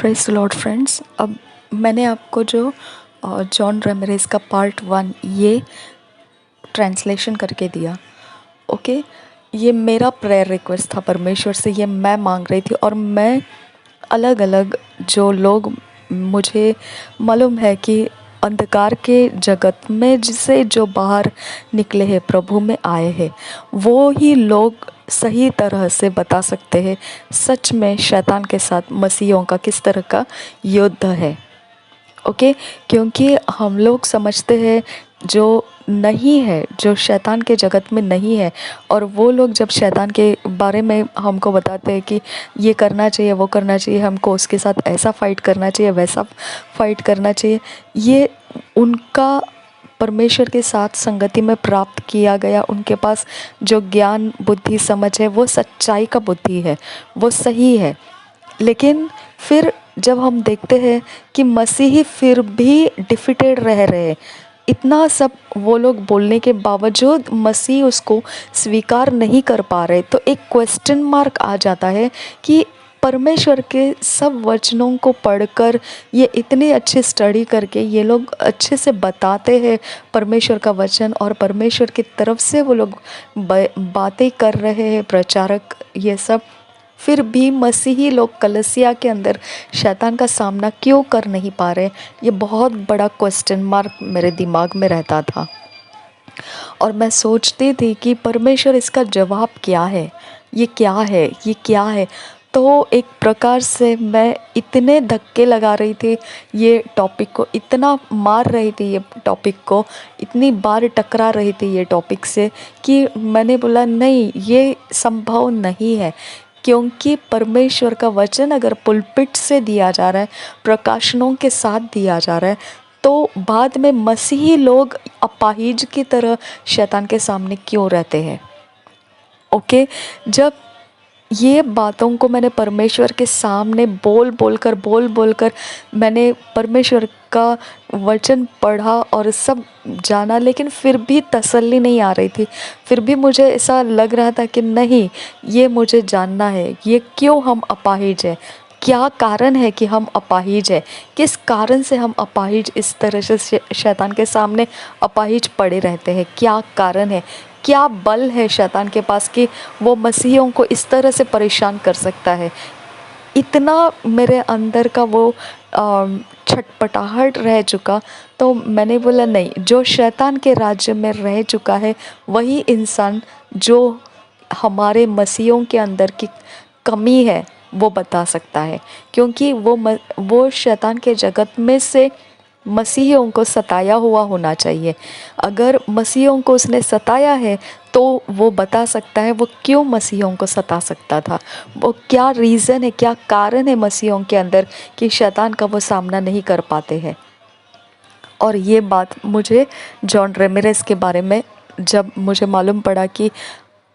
Praise the Lord friends. अब मैंने आपको जो जॉन रेमिरेज़ का पार्ट 1 ये ट्रांसलेशन करके दिया। ओके, ये मेरा प्रेयर रिक्वेस्ट था परमेश्वर से, ये मैं मांग रही थी। और मैं अलग अलग जो लोग मुझे मालूम है कि अंधकार के जगत में जिसे जो बाहर निकले हैं, प्रभु में आए हैं, वो ही लोग सही तरह से बता सकते हैं सच में शैतान के साथ मसीहों का किस तरह का युद्ध है। ओके, क्योंकि हम लोग समझते हैं जो नहीं है, जो शैतान के जगत में नहीं है, और वो लोग जब शैतान के बारे में हमको बताते हैं कि ये करना चाहिए, वो करना चाहिए, हमको उसके साथ ऐसा फ़ाइट करना चाहिए, वैसा फ़ाइट करना चाहिए, ये उनका परमेश्वर के साथ संगति में प्राप्त किया गया उनके पास जो ज्ञान बुद्धि समझ है, वो सच्चाई का बुद्धि है, वो सही है। लेकिन फिर जब हम देखते हैं कि मसीही फिर भी डिफिटेड रह रहे, इतना सब वो लोग बोलने के बावजूद मसीह उसको स्वीकार नहीं कर पा रहे, तो एक क्वेश्चन मार्क आ जाता है कि परमेश्वर के सब वचनों को पढ़कर, ये इतनी अच्छी स्टडी करके ये लोग अच्छे से बताते हैं परमेश्वर का वचन, और परमेश्वर की तरफ से वो लोग बातें कर रहे हैं, प्रचारक ये सब, फिर भी मसीही लोग कलीसिया के अंदर शैतान का सामना क्यों कर नहीं पा रहे। ये बहुत बड़ा क्वेश्चन मार्क मेरे दिमाग में रहता था, और मैं सोचती थी कि परमेश्वर इसका जवाब क्या है, ये क्या है, ये क्या है। तो एक प्रकार से मैं इतने धक्के लगा रही थी ये टॉपिक को, इतना मार रही थी ये टॉपिक को, इतनी बार टकरा रही थी ये टॉपिक से, कि मैंने बोला नहीं, ये संभव नहीं है। क्योंकि परमेश्वर का वचन अगर पुलपिट से दिया जा रहा है, प्रकाशनों के साथ दिया जा रहा है, तो बाद में मसीही लोग अपाहिज की तरह शैतान के सामने क्यों रहते हैं। ओके, जब ये बातों को मैंने परमेश्वर के सामने बोल बोलकर मैंने परमेश्वर का वचन पढ़ा और सब जाना, लेकिन फिर भी तसल्ली नहीं आ रही थी। फिर भी मुझे ऐसा लग रहा था कि नहीं, ये मुझे जानना है, ये क्यों हम अपाहिज हैं, क्या कारण है कि हम अपाहिज हैं, किस कारण से हम अपाहिज इस तरह से शैतान के सामने अपाहिज पड़े रहते हैं, क्या कारण है, क्या बल है शैतान के पास कि वो मसीहियों को इस तरह से परेशान कर सकता है। इतना मेरे अंदर का वो छटपटाहट रह चुका। तो मैंने बोला नहीं, जो शैतान के राज्य में रह चुका है वही इंसान जो हमारे मसीहियों के अंदर की कमी है वो बता सकता है, क्योंकि वो शैतान के जगत में से मसीहियों को सताया हुआ होना चाहिए। अगर मसीहियों को उसने सताया है तो वो बता सकता है वो क्यों मसीहियों को सता सकता था, वो क्या रीज़न है, क्या कारण है मसीहियों के अंदर कि शैतान का वो सामना नहीं कर पाते हैं। और ये बात मुझे जॉन रेमिरेज़ के बारे में जब मुझे मालूम पड़ा कि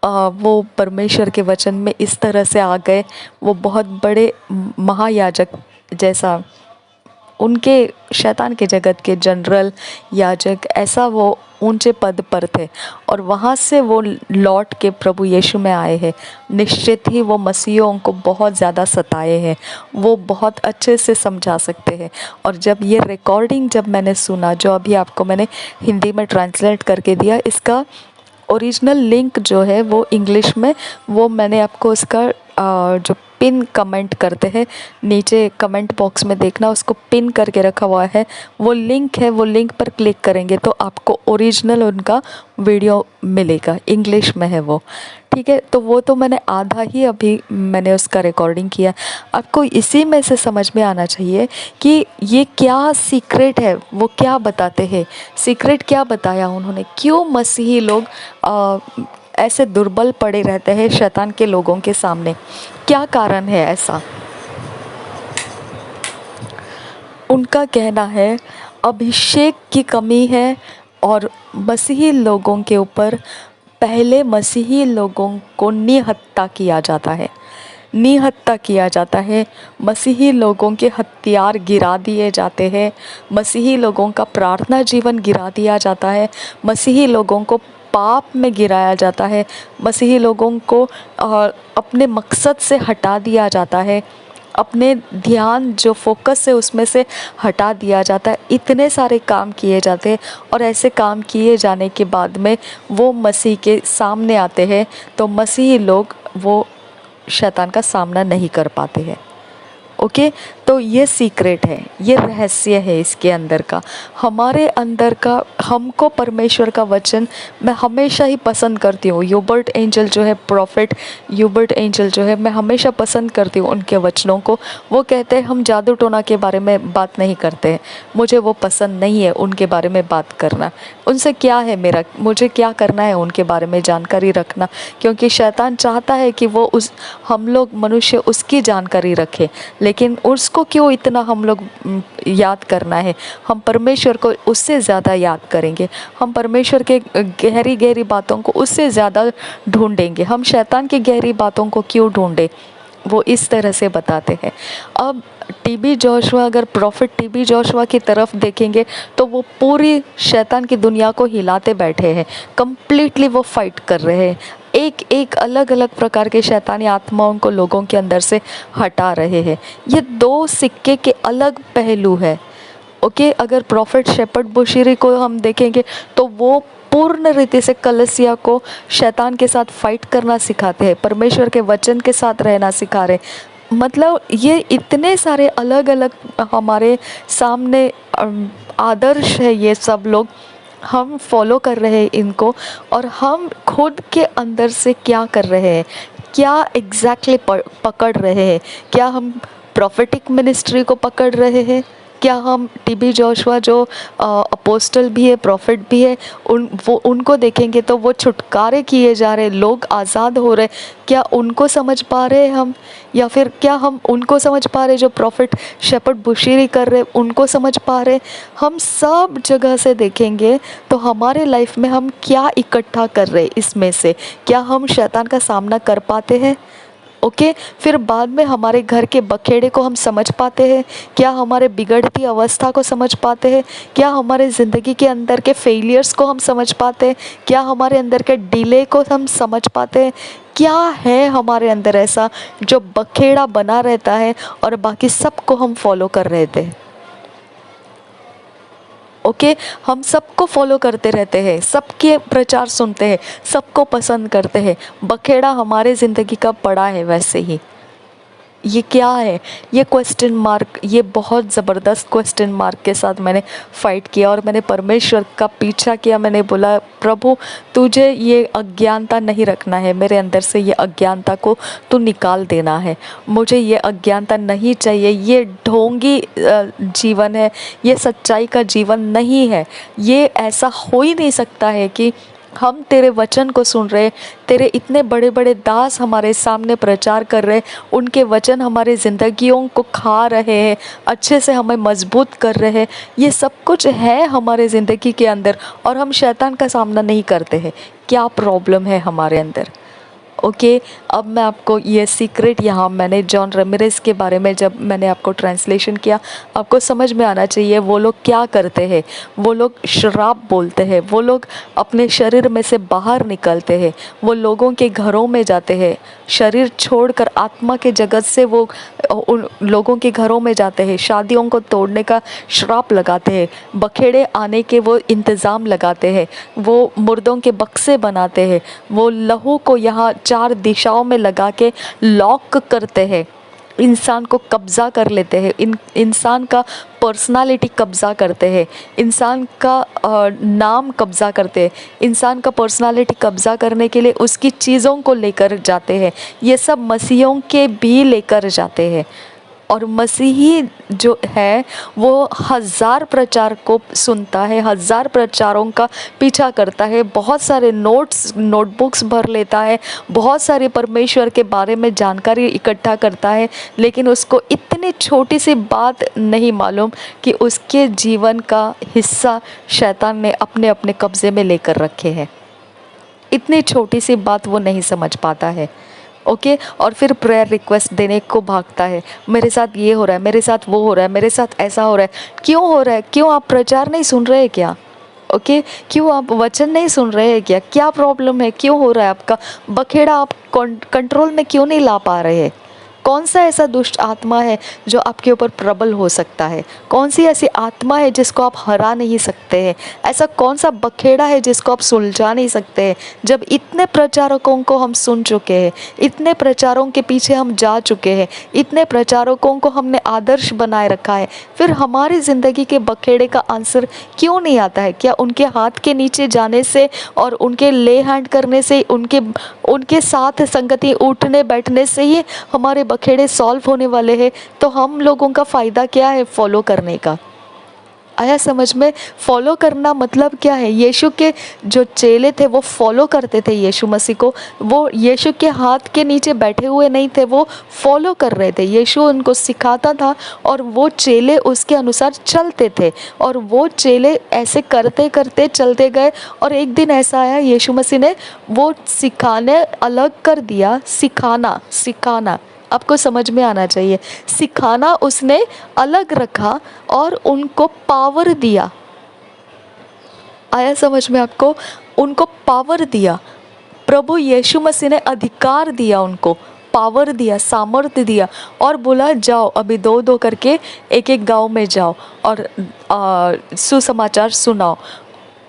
वो परमेश्वर के वचन में इस तरह से आ गए, वो बहुत बड़े महायाजक जैसा, उनके शैतान के जगत के जनरल याजक ऐसा वो ऊंचे पद पर थे, और वहाँ से वो लौट के प्रभु यीशु में आए हैं। निश्चित ही वो मसीहों को बहुत ज़्यादा सताए हैं, वो बहुत अच्छे से समझा सकते हैं। और जब ये रिकॉर्डिंग जब मैंने सुना, जो अभी आपको मैंने हिंदी में ट्रांसलेट करके दिया, इसका ओरिजिनल लिंक जो है वो इंग्लिश में, वो मैंने आपको उसका जो पिन कमेंट करते हैं नीचे कमेंट बॉक्स में देखना, उसको पिन करके रखा हुआ है, वो लिंक है, वो लिंक पर क्लिक करेंगे तो आपको ओरिजिनल उनका वीडियो मिलेगा, इंग्लिश में है वो। ठीक है, तो वो तो मैंने आधा ही अभी मैंने उसका रिकॉर्डिंग किया। आपको इसी में से समझ में आना चाहिए कि ये क्या सीक्रेट है, वो क्या बताते हैं, सीक्रेट क्या बताया उन्होंने, क्यों मसीही लोग ऐसे दुर्बल पड़े रहते हैं शैतान के लोगों के सामने, क्या कारण है ऐसा। उनका कहना है अभिषेक की कमी है, और मसीही लोगों के ऊपर पहले मसीही लोगों को निहत्था किया जाता है, निहत्था किया जाता है, मसीही लोगों के हथियार गिरा दिए जाते हैं, मसीही लोगों का प्रार्थना जीवन गिरा दिया जाता है, मसीही लोगों को पाप में गिराया जाता है, मसीही लोगों को अपने मकसद से हटा दिया जाता है, अपने ध्यान जो फोकस है उसमें से हटा दिया जाता है। इतने सारे काम किए जाते हैं और ऐसे काम किए जाने के बाद में वो मसीह के सामने आते हैं, तो मसीही लोग वो शैतान का सामना नहीं कर पाते हैं। ओके, तो ये सीक्रेट है, ये रहस्य है इसके अंदर का, हमारे अंदर का। हमको परमेश्वर का वचन मैं हमेशा ही पसंद करती हूँ। ह्यूबर्ट एंजल जो है, प्रॉफिट ह्यूबर्ट एंजल जो है, मैं हमेशा पसंद करती हूँ उनके वचनों को। वो कहते हैं हम जादू टोना के बारे में बात नहीं करते हैं, मुझे वो पसंद नहीं है उनके बारे में बात करना। उनसे क्या है मेरा, मुझे क्या करना है उनके बारे में जानकारी रखना, क्योंकि शैतान चाहता है कि वो हम लोग मनुष्य उसकी जानकारी रखें, लेकिन उसको क्यों इतना हम लोग याद करना है। हम परमेश्वर को उससे ज़्यादा याद करेंगे, हम परमेश्वर के गहरी गहरी बातों को उससे ज़्यादा ढूंढेंगे। हम शैतान की गहरी बातों को क्यों ढूंढें, वो इस तरह से बताते हैं। अब टीबी जोशुआ, अगर प्रॉफिट टीबी जोशुआ की तरफ देखेंगे तो वो पूरी शैतान की दुनिया को हिलाते बैठे हैं, कम्प्लीटली वो फाइट कर रहे हैं, एक एक अलग अलग प्रकार के शैतानी आत्माओं को लोगों के अंदर से हटा रहे हैं। ये दो सिक्के के अलग पहलू है। ओके, अगर प्रॉफिट शेपर्ड बुशीरी को हम देखेंगे तो वो पूर्ण रीति से कलीसिया को शैतान के साथ फाइट करना सिखाते हैं, परमेश्वर के वचन के साथ रहना सिखा रहे। मतलब ये इतने सारे अलग अलग हमारे सामने आदर्श है, ये सब लोग हम फॉलो कर रहे हैं इनको, और हम खुद के अंदर से क्या कर रहे हैं, क्या एग्जैक्टली पकड़ रहे हैं। क्या हम प्रोफेटिक मिनिस्ट्री को पकड़ रहे हैं, क्या हम टीबी जोशुआ जो अपोस्टल भी है, प्रॉफिट भी है, उनको देखेंगे तो वो छुटकारे किए जा रहे, लोग आज़ाद हो रहे, क्या उनको समझ पा रहे हैं हम, या फिर क्या हम उनको समझ पा रहे जो प्रॉफिट शेपर्ड बुशीरी कर रहे उनको समझ पा रहे। हम सब जगह से देखेंगे तो हमारे लाइफ में हम क्या इकट्ठा कर रहे, इसमें से क्या हम शैतान का सामना कर पाते हैं। ओके, फिर बाद में हमारे घर के बखेड़े को हम समझ पाते हैं, क्या हमारे बिगड़ती अवस्था को समझ पाते हैं, क्या हमारे ज़िंदगी के अंदर के फेलियर्स को हम समझ पाते हैं, क्या हमारे अंदर के डिले को हम समझ पाते हैं, क्या है हमारे अंदर ऐसा जो बखेड़ा बना रहता है और बाकी सबको हम फॉलो कर रहे थे। ओके, हम सबको फॉलो करते रहते हैं, सबके प्रचार सुनते हैं, सबको पसंद करते हैं, बखेड़ा हमारे ज़िंदगी का पड़ा है वैसे ही। ये क्या है, ये क्वेश्चन मार्क, ये बहुत ज़बरदस्त क्वेश्चन मार्क के साथ मैंने फ़ाइट किया और मैंने परमेश्वर का पीछा किया। मैंने बोला प्रभु तुझे ये अज्ञानता नहीं रखना है, मेरे अंदर से ये अज्ञानता को तू निकाल देना है, मुझे ये अज्ञानता नहीं चाहिए। ये ढोंगी जीवन है, ये सच्चाई का जीवन नहीं है। ये ऐसा हो ही नहीं सकता है कि हम तेरे वचन को सुन रहे, तेरे इतने बड़े बड़े दास हमारे सामने प्रचार कर रहे, उनके वचन हमारे ज़िंदगियों को खा रहे हैं, अच्छे से हमें मजबूत कर रहे हैं, ये सब कुछ है हमारे ज़िंदगी के अंदर, और हम शैतान का सामना नहीं करते हैं। क्या प्रॉब्लम है हमारे अंदर। ओके, अब मैं आपको ये सीक्रेट, यहाँ मैंने जॉन रेमिरेस के बारे में जब मैंने आपको ट्रांसलेशन किया, आपको समझ में आना चाहिए वो लोग क्या करते हैं। वो लोग श्राप बोलते हैं, वो लोग अपने शरीर में से बाहर निकलते हैं, वो लोगों के घरों में जाते हैं, शरीर छोड़कर आत्मा के जगत से वो उन लोगों के घरों में जाते हैं, शादियों को तोड़ने का श्राप लगाते हैं, बखेड़े आने के वो इंतज़ाम लगाते हैं, वो मुर्दों के बक्से बनाते हैं, वो लहू को यहाँ 4 दिशाओं में लगा के लॉक करते हैं, इंसान को कब्ज़ा कर लेते हैं, इंसान का पर्सनालिटी कब्ज़ा करते हैं, इंसान का नाम कब्ज़ा करते हैं, इंसान का पर्सनालिटी कब्ज़ा करने के लिए उसकी चीज़ों को लेकर जाते हैं। ये सब मसीहों के भी लेकर जाते हैं, और मसीही जो है वो 1000 प्रचार को सुनता है, 1000 प्रचारों का पीछा करता है, बहुत सारे नोटबुक्स भर लेता है, बहुत सारे परमेश्वर के बारे में जानकारी इकट्ठा करता है, लेकिन उसको इतनी छोटी सी बात नहीं मालूम कि उसके जीवन का हिस्सा शैतान ने अपने अपने कब्ज़े में लेकर रखे हैं। इतनी छोटी सी बात वो नहीं समझ पाता है। ओके, और फिर प्रेयर रिक्वेस्ट देने को भागता है, मेरे साथ ये हो रहा है, मेरे साथ वो हो रहा है, मेरे साथ ऐसा हो रहा है। क्यों हो रहा है? क्यों आप प्रचार नहीं सुन रहे क्या? ओके, क्यों आप वचन नहीं सुन रहे हैं क्या? क्या प्रॉब्लम है? क्यों हो रहा है आपका बखेड़ा? आप कंट्रोल में क्यों नहीं ला पा रहे हैं? कौन सा ऐसा दुष्ट आत्मा है जो आपके ऊपर प्रबल हो सकता है? कौन सी ऐसी आत्मा है जिसको आप हरा नहीं सकते हैं? ऐसा कौन सा बखेड़ा है जिसको आप सुलझा नहीं सकते हैं? जब इतने प्रचारकों को हम सुन चुके हैं, इतने प्रचारों के पीछे हम जा चुके हैं, इतने प्रचारकों को हमने आदर्श बनाए रखा है, फिर हमारी ज़िंदगी के बखेड़े का आंसर क्यों नहीं आता है? क्या उनके हाथ के नीचे जाने से और उनके ले हैंड करने से, उनके साथ संगति उठने बैठने से ही हमारे बखेड़े सॉल्व होने वाले हैं? तो हम लोगों का फ़ायदा क्या है फॉलो करने का? आया समझ में? फॉलो करना मतलब क्या है? यीशु के जो चेले थे वो फॉलो करते थे यीशु मसीह को। वो यीशु के हाथ के नीचे बैठे हुए नहीं थे, वो फॉलो कर रहे थे। यीशु उनको सिखाता था और वो चेले उसके अनुसार चलते थे, और वो चेले ऐसे करते करते चलते गए। और एक दिन ऐसा आया, यीशु मसीह ने वो सिखाने अलग कर दिया। सिखाना आपको समझ में आना चाहिए। सिखाना उसने अलग रखा और उनको पावर दिया। आया समझ में आपको? उनको पावर दिया। प्रभु यीशु मसीह ने अधिकार दिया, उनको पावर दिया, सामर्थ्य दिया, और बोला जाओ अभी दो दो करके एक एक गांव में जाओ और सुसमाचार सुनाओ।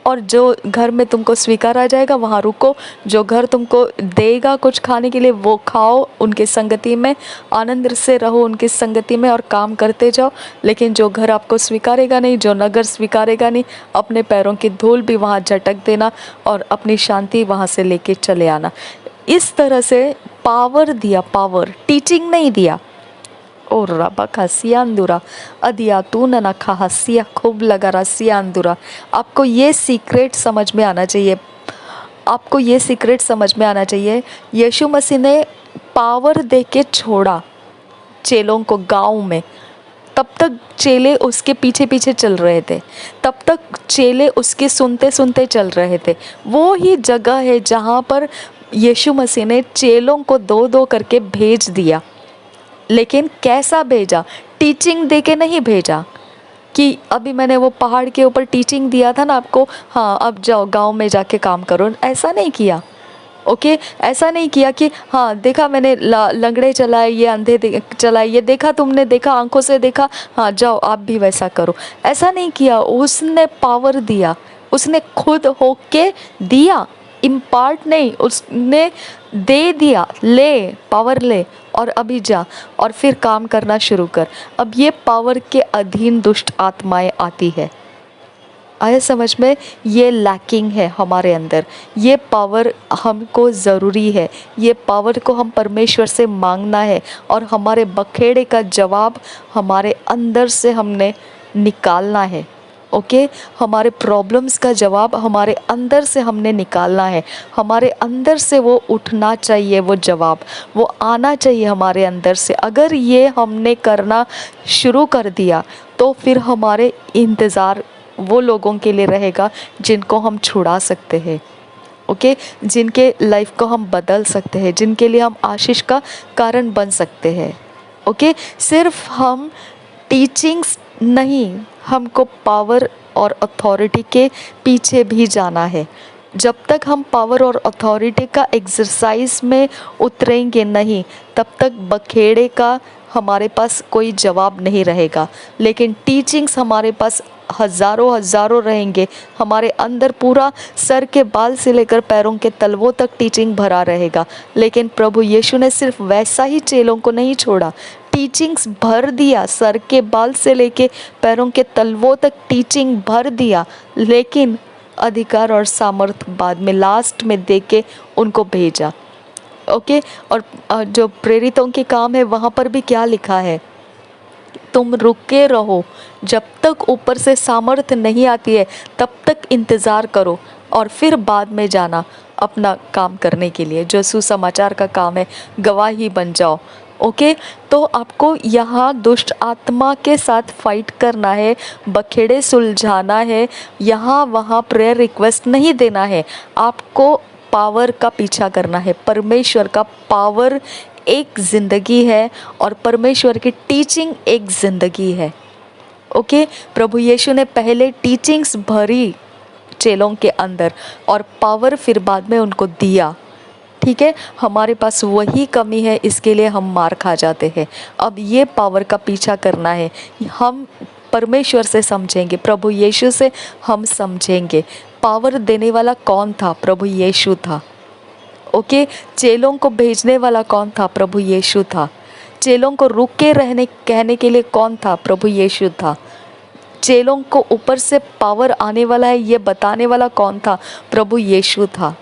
और जो घर में तुमको स्वीकार आ जाएगा वहाँ रुको, जो घर तुमको देगा कुछ खाने के लिए वो खाओ, उनके संगति में आनंद से रहो, उनकी संगति में, और काम करते जाओ। लेकिन जो घर आपको स्वीकारेगा नहीं, जो नगर स्वीकारेगा नहीं, अपने पैरों की धूल भी वहाँ झटक देना और अपनी शांति वहाँ से लेके चले आना। इस तरह से पावर दिया, पावर, टीचिंग नहीं दिया। और रबा खसिया अंदुरा अदिया तू न खा हसिया खूब लगा रसिया अंदुरा। आपको ये सीक्रेट समझ में आना चाहिए, आपको ये सीक्रेट समझ में आना चाहिए। यीशु मसीह ने पावर दे के छोड़ा चेलों को गांव में। तब तक चेले उसके पीछे पीछे चल रहे थे, तब तक चेले उसके सुनते सुनते चल रहे थे। वो ही जगह है जहाँ पर यीशु मसीह ने चेलों को दो दो करके भेज दिया। लेकिन कैसा भेजा? टीचिंग दे के नहीं भेजा कि अभी मैंने वो पहाड़ के ऊपर टीचिंग दिया था ना आपको, हाँ अब जाओ गांव में जाके काम करो। ऐसा नहीं किया। ओके, ऐसा नहीं किया कि हाँ देखा मैंने लंगड़े चलाए, ये अंधे चलाए, ये देखा, तुमने देखा, आंखों से देखा, हाँ जाओ आप भी वैसा करो। ऐसा नहीं किया। उसने पावर दिया, उसने खुद होके दिया, इम्पार्ट नहीं, उसने दे दिया। ले पावर ले और अभी जा और फिर काम करना शुरू कर। अब ये पावर के अधीन दुष्ट आत्माएं आती है। आया समझ में? ये लैकिंग है हमारे अंदर। ये पावर हमको ज़रूरी है। ये पावर को हम परमेश्वर से मांगना है और हमारे बखेड़े का जवाब हमारे अंदर से हमने निकालना है। ओके, हमारे प्रॉब्लम्स का जवाब हमारे अंदर से हमने निकालना है। हमारे अंदर से वो उठना चाहिए, वो जवाब वो आना चाहिए हमारे अंदर से। अगर ये हमने करना शुरू कर दिया तो फिर हमारे इंतज़ार वो लोगों के लिए रहेगा जिनको हम छुड़ा सकते हैं। ओके, जिनके लाइफ को हम बदल सकते हैं, जिनके लिए हम आशीष का कारण बन सकते हैं। ओके, सिर्फ हम टीचिंग्स नहीं, हमको पावर और अथॉरिटी के पीछे भी जाना है। जब तक हम पावर और अथॉरिटी का एक्सरसाइज में उतरेंगे नहीं, तब तक बखेड़े का हमारे पास कोई जवाब नहीं रहेगा। लेकिन टीचिंग्स हमारे पास हज़ारों हज़ारों रहेंगे। हमारे अंदर पूरा सर के बाल से लेकर पैरों के तलवों तक टीचिंग भरा रहेगा। लेकिन प्रभु यीशु ने सिर्फ वैसा ही चेलों को नहीं छोड़ा, टीचिंग्स भर दिया। सर के बाल से लेके पैरों के तलवों तक टीचिंग भर दिया, लेकिन अधिकार और सामर्थ्य बाद में लास्ट में दे के उनको भेजा। ओके, और जो प्रेरितों के काम है वहाँ पर भी क्या लिखा है? तुम रुके रहो, जब तक ऊपर से सामर्थ्य नहीं आती है तब तक इंतज़ार करो और फिर बाद में जाना अपना काम करने के लिए, जो सुसमाचार का काम है, गवाही बन जाओ। ओके, तो आपको यहाँ दुष्ट आत्मा के साथ फाइट करना है, बखेड़े सुलझाना है, यहाँ वहाँ प्रेयर रिक्वेस्ट नहीं देना है। आपको पावर का पीछा करना है। परमेश्वर का पावर एक ज़िंदगी है और परमेश्वर की टीचिंग एक ज़िंदगी है। ओके, प्रभु यीशु ने पहले टीचिंग्स भरी चेलों के अंदर और पावर फिर बाद में उनको दिया। ठीक है, हमारे पास वही कमी है, इसके लिए हम मार खा जाते हैं। अब ये पावर का पीछा करना है, हम परमेश्वर से समझेंगे, प्रभु यीशु से हम समझेंगे। पावर देने वाला कौन था? प्रभु यीशु था। ओके, चेलों को भेजने वाला कौन था? प्रभु यीशु था। चेलों को रुक के रहने कहने के लिए कौन था? प्रभु यीशु था। चेलों को ऊपर से पावर आने वाला है ये बताने वाला कौन था? प्रभु यीशु था।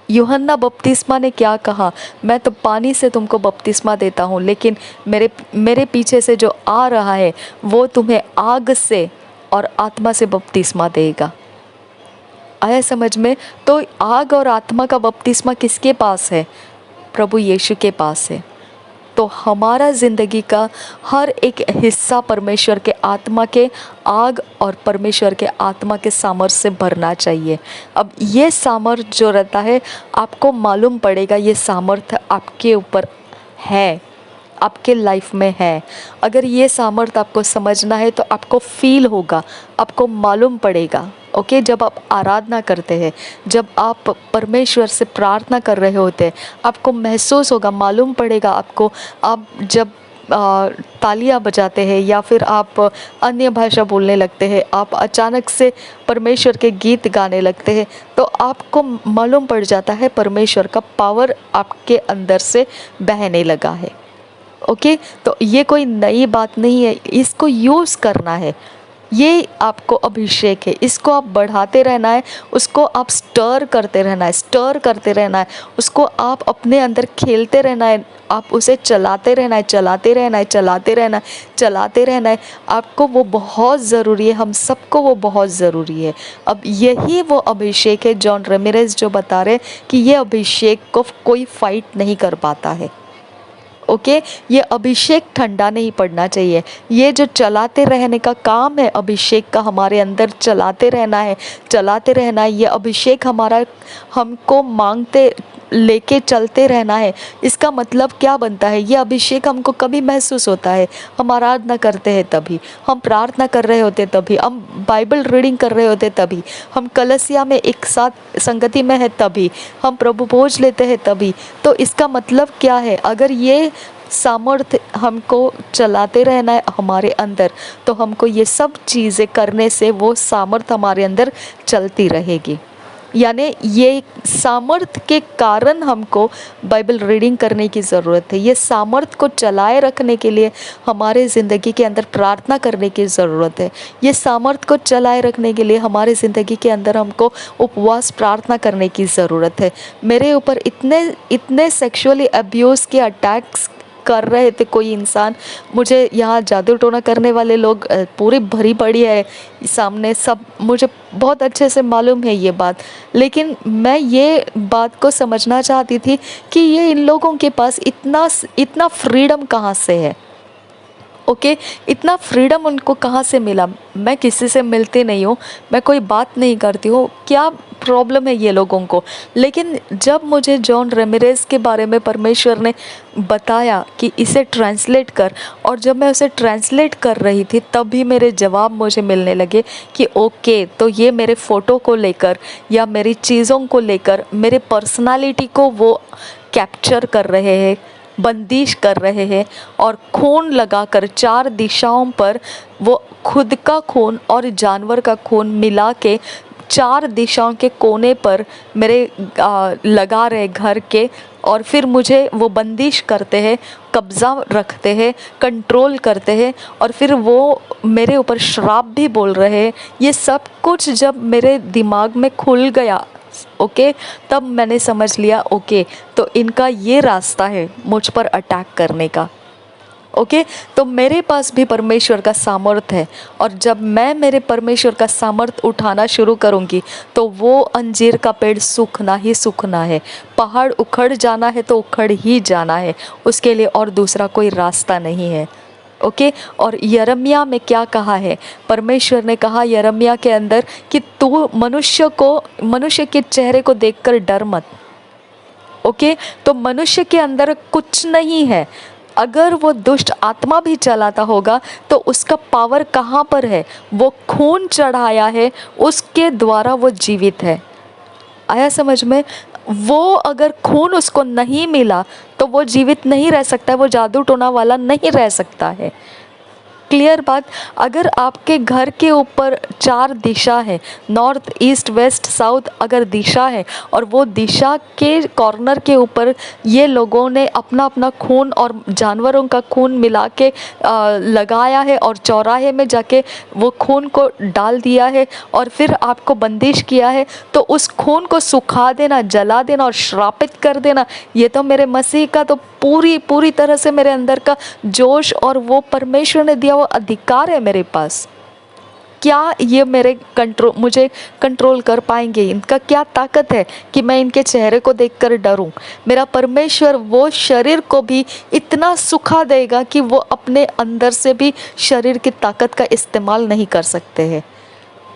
यूहन्ना बपतिस्मा ने क्या कहा? मैं तो पानी से तुमको बपतिस्मा देता हूँ, लेकिन मेरे पीछे से जो आ रहा है वो तुम्हें आग से और आत्मा से बपतिस्मा देगा। आया समझ में? तो आग और आत्मा का बपतिस्मा किसके पास है? प्रभु यीशु के पास है। तो हमारा ज़िंदगी का हर एक हिस्सा परमेश्वर के आत्मा के आग और परमेश्वर के आत्मा के सामर्थ्य से भरना चाहिए। अब ये सामर्थ्य जो रहता है, आपको मालूम पड़ेगा ये सामर्थ्य आपके ऊपर है, आपके लाइफ में है। अगर ये सामर्थ्य आपको समझना है तो आपको फील होगा, आपको मालूम पड़ेगा। ओके, जब आप आराधना करते हैं, जब आप परमेश्वर से प्रार्थना कर रहे होते हैं, आपको महसूस होगा, मालूम पड़ेगा आपको। आप जब तालियां बजाते हैं या फिर आप अन्य भाषा बोलने लगते हैं, आप अचानक से परमेश्वर के गीत गाने लगते हैं, तो आपको मालूम पड़ जाता है परमेश्वर का पावर आपके अंदर से बहने लगा है। ओके, तो ये कोई नई बात नहीं है, इसको यूज़ करना है। ये आपको अभिषेक है, इसको आप बढ़ाते रहना है, उसको आप स्टर करते रहना है, स्टर करते रहना है, उसको आप अपने अंदर खेलते रहना है, आप उसे चलाते रहना है, चलाते रहना है, चलाते रहना है, चलाते रहना है। आपको वो बहुत ज़रूरी है, हम सबको वो बहुत ज़रूरी है। अब यही वो अभिषेक है जॉन रेमिरेज जो बता रहे कि ये अभिषेक को कोई फाइट नहीं कर पाता है। ओके, ये अभिषेक ठंडा नहीं पड़ना चाहिए। ये जो चलाते रहने का काम है अभिषेक का, हमारे अंदर चलाते रहना है, चलाते रहना है। ये अभिषेक हमारा हमको मांगते लेके चलते रहना है। इसका मतलब क्या बनता है? ये अभिषेक हमको कभी महसूस होता है, हम आराधना करते हैं तभी, हम प्रार्थना कर रहे होते तभी, हम बाइबल रीडिंग कर रहे होते तभी, हम कलसिया में एक साथ संगति में है तभी, हम प्रभु भोज लेते हैं तभी। तो इसका मतलब क्या है? अगर ये सामर्थ्य हमको चलाते रहना है हमारे अंदर, तो हमको ये सब चीज़ें करने से वो सामर्थ्य हमारे अंदर चलती रहेगी। यानी ये सामर्थ्य के कारण हमको बाइबल रीडिंग करने की ज़रूरत है। ये सामर्थ्य को चलाए रखने के लिए हमारे ज़िंदगी के अंदर प्रार्थना करने की ज़रूरत है। ये सामर्थ्य को चलाए रखने के लिए हमारे ज़िंदगी के अंदर हमको उपवास प्रार्थना करने की ज़रूरत है। मेरे ऊपर इतने सेक्सुअली अब्यूज़ के अटैक्स कर रहे थे कोई इंसान, मुझे यहाँ जादू टोना करने वाले लोग पूरी भरी पड़ी है सामने, सब मुझे बहुत अच्छे से मालूम है ये बात। लेकिन मैं ये बात को समझना चाहती थी कि ये इन लोगों के पास इतना फ्रीडम कहाँ से है? ओके, इतना फ्रीडम उनको कहाँ से मिला? मैं किसी से मिलती नहीं हूँ, मैं कोई बात नहीं करती हूँ, क्या प्रॉब्लम है ये लोगों को? लेकिन जब मुझे जॉन रेमिरेज के बारे में परमेश्वर ने बताया कि इसे ट्रांसलेट कर, और जब मैं उसे ट्रांसलेट कर रही थी तब भी मेरे जवाब मुझे मिलने लगे कि ओके, तो ये मेरे फ़ोटो को लेकर या मेरी चीज़ों को लेकर, मेरे पर्सनालिटी को वो कैप्चर कर रहे हैं, बंदिश कर रहे हैं, और खून लगाकर चार दिशाओं पर वो खुद का खून और जानवर का खून मिला के चार दिशाओं के कोने पर मेरे लगा रहे घर के, और फिर मुझे वो बंदिश करते हैं, कब्ज़ा रखते हैं, कंट्रोल करते हैं, और फिर वो मेरे ऊपर श्राप भी बोल रहे हैं। ये सब कुछ जब मेरे दिमाग में खुल गया, ओके, तब मैंने समझ लिया ओके, तो इनका ये रास्ता है मुझ पर अटैक करने का। ओके, तो मेरे पास भी परमेश्वर का सामर्थ्य है, और जब मैं मेरे परमेश्वर का सामर्थ्य उठाना शुरू करूँगी तो वो अंजीर का पेड़ सूखना ही सूखना है। पहाड़ उखड़ जाना है तो उखड़ ही जाना है, उसके लिए और दूसरा कोई रास्ता नहीं है। ओके, और यिर्मयाह में क्या कहा है? परमेश्वर ने कहा यिर्मयाह के अंदर कि तू मनुष्य के चेहरे को देखकर डर मत। ओके, तो मनुष्य के अंदर कुछ नहीं है। अगर वो दुष्ट आत्मा भी चलाता होगा तो उसका पावर कहाँ पर है? वो खून चढ़ाया है, उसके द्वारा वो जीवित है। आया समझ में? वो अगर खून उसको नहीं मिला तो वो जीवित नहीं रह सकता है, वो जादू टोना वाला नहीं रह सकता है। क्लियर बात। अगर आपके घर के ऊपर 4 दिशा है, नॉर्थ ईस्ट वेस्ट साउथ अगर दिशा है, और वो दिशा के कॉर्नर के ऊपर ये लोगों ने अपना अपना खून और जानवरों का खून मिला के लगाया है और चौराहे में जाके वो खून को डाल दिया है और फिर आपको बंदिश किया है, तो उस खून को सुखा देना, जला देना और श्रापित कर देना, ये तो मेरे मसीह का तो पूरी तरह से मेरे अंदर का जोश और वो परमेश्वर ने दिया वो अधिकार है मेरे पास। क्या ये मुझे कंट्रोल कर पाएंगे? इनका क्या ताकत है कि मैं इनके चेहरे को देखकर डरूं? मेरा परमेश्वर वो शरीर को भी इतना सुखा देगा कि वो अपने अंदर से भी शरीर की ताकत का इस्तेमाल नहीं कर सकते हैं।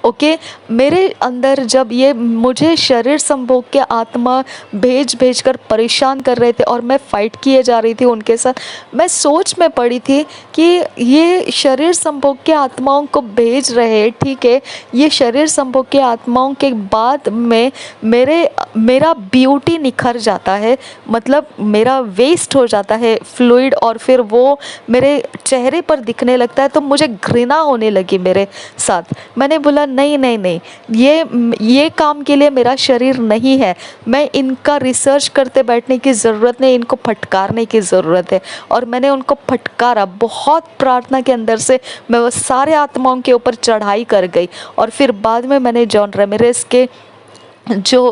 ओके, मेरे अंदर जब ये मुझे शरीर संभोग के आत्मा भेज कर परेशान कर रहे थे और मैं फाइट किए जा रही थी उनके साथ, मैं सोच में पड़ी थी कि ये शरीर संभोग के आत्माओं को भेज रहे, ठीक है, ये शरीर संभोग के आत्माओं के बाद में मेरा ब्यूटी निखर जाता है, मतलब मेरा वेस्ट हो जाता है फ्लूइड और फिर वो मेरे चेहरे पर दिखने लगता है, तो मुझे घृणा होने लगी मेरे साथ। मैंने बोला नहीं नहीं नहीं, ये काम के लिए मेरा शरीर नहीं है, मैं इनका रिसर्च करते बैठने की ज़रूरत नहीं, इनको फटकारने की ज़रूरत है। और मैंने उनको फटकारा, बहुत प्रार्थना के अंदर से मैं वो सारे आत्माओं के ऊपर चढ़ाई कर गई। और फिर बाद में मैंने जॉन रेमिरेस के जो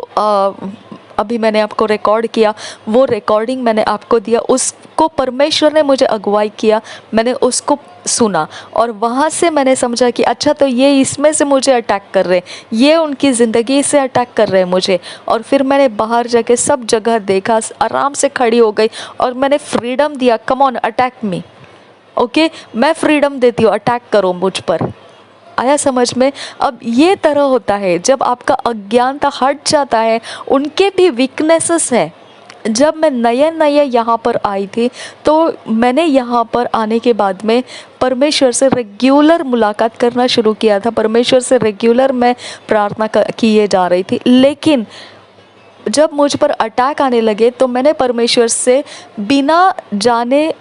अभी मैंने आपको रिकॉर्ड किया, वो रिकॉर्डिंग मैंने आपको दिया, उसको परमेश्वर ने मुझे अगुवाई किया, मैंने उसको सुना और वहाँ से मैंने समझा कि अच्छा, तो ये इसमें से मुझे अटैक कर रहे हैं, ये उनकी ज़िंदगी से अटैक कर रहे हैं मुझे। और फिर मैंने बाहर जाके सब जगह देखा, आराम से खड़ी हो गई और मैंने फ्रीडम दिया, come on attack me, okay, मैं फ्रीडम देती हूँ, अटैक करो मुझ पर। आया समझ में? अब ये तरह होता है जब आपका अज्ञानता हट जाता है, उनके भी वीकनेसेस है। जब मैं नए यहाँ पर आई थी तो मैंने यहाँ पर आने के बाद में परमेश्वर से रेगुलर मुलाकात करना शुरू किया था, परमेश्वर से रेगुलर मैं प्रार्थना किए जा रही थी। लेकिन जब मुझ पर अटैक आने लगे तो मैंने परमेश्वर से बिना जाने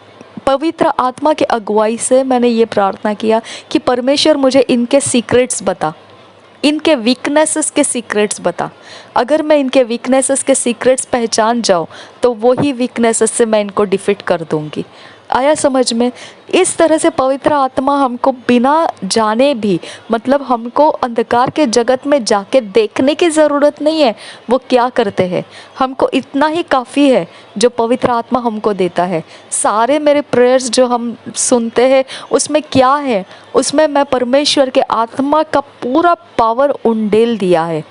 पवित्र आत्मा के अगुवाई से मैंने ये प्रार्थना किया कि परमेश्वर मुझे इनके सीक्रेट्स बता, इनके वीकनेसेस के सीक्रेट्स बता। अगर मैं इनके वीकनेसेस के सीक्रेट्स पहचान जाऊँ तो वही वीकनेसेस से मैं इनको डिफीट कर दूँगी। आया समझ में? इस तरह से पवित्र आत्मा हमको बिना जाने भी, मतलब हमको अंधकार के जगत में जाके देखने की ज़रूरत नहीं है वो क्या करते हैं, हमको इतना ही काफ़ी है जो पवित्र आत्मा हमको देता है। सारे मेरे प्रेयर्स जो हम सुनते हैं उसमें क्या है, उसमें मैं परमेश्वर के आत्मा का पूरा पावर उंडेल दिया है।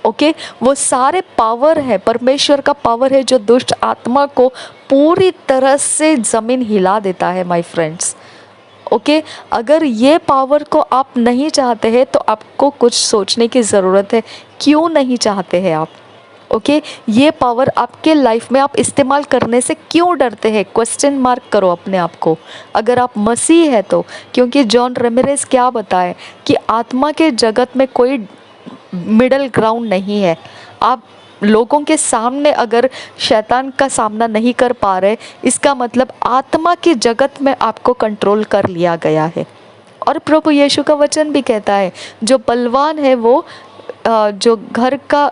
ओके, वो सारे पावर है, परमेश्वर का पावर है जो दुष्ट आत्मा को पूरी तरह से ज़मीन हिला देता है माय फ्रेंड्स। ओके, अगर ये पावर को आप नहीं चाहते हैं तो आपको कुछ सोचने की ज़रूरत है, क्यों नहीं चाहते हैं आप? ओके, ये पावर आपके लाइफ में आप इस्तेमाल करने से क्यों डरते हैं? क्वेश्चन मार्क करो अपने आप को, अगर आप मसीह है तो। क्योंकि जॉन रेमिरेस क्या बताए कि आत्मा के जगत में कोई मिडल ग्राउंड नहीं है। आप लोगों के सामने अगर शैतान का सामना नहीं कर पा रहे, इसका मतलब आत्मा की जगत में आपको कंट्रोल कर लिया गया है। और प्रभु यीशु का वचन भी कहता है जो बलवान है वो जो घर का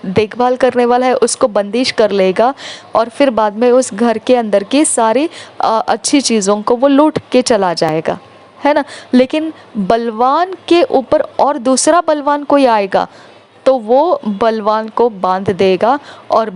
देखभाल करने वाला है उसको बंदिश कर लेगा और फिर बाद में उस घर के अंदर की सारी अच्छी चीज़ों को वो लूट के चला जाएगा, है ना। लेकिन बलवान के ऊपर और दूसरा बलवान कोई आएगा तो वो बलवान को बांध देगा, और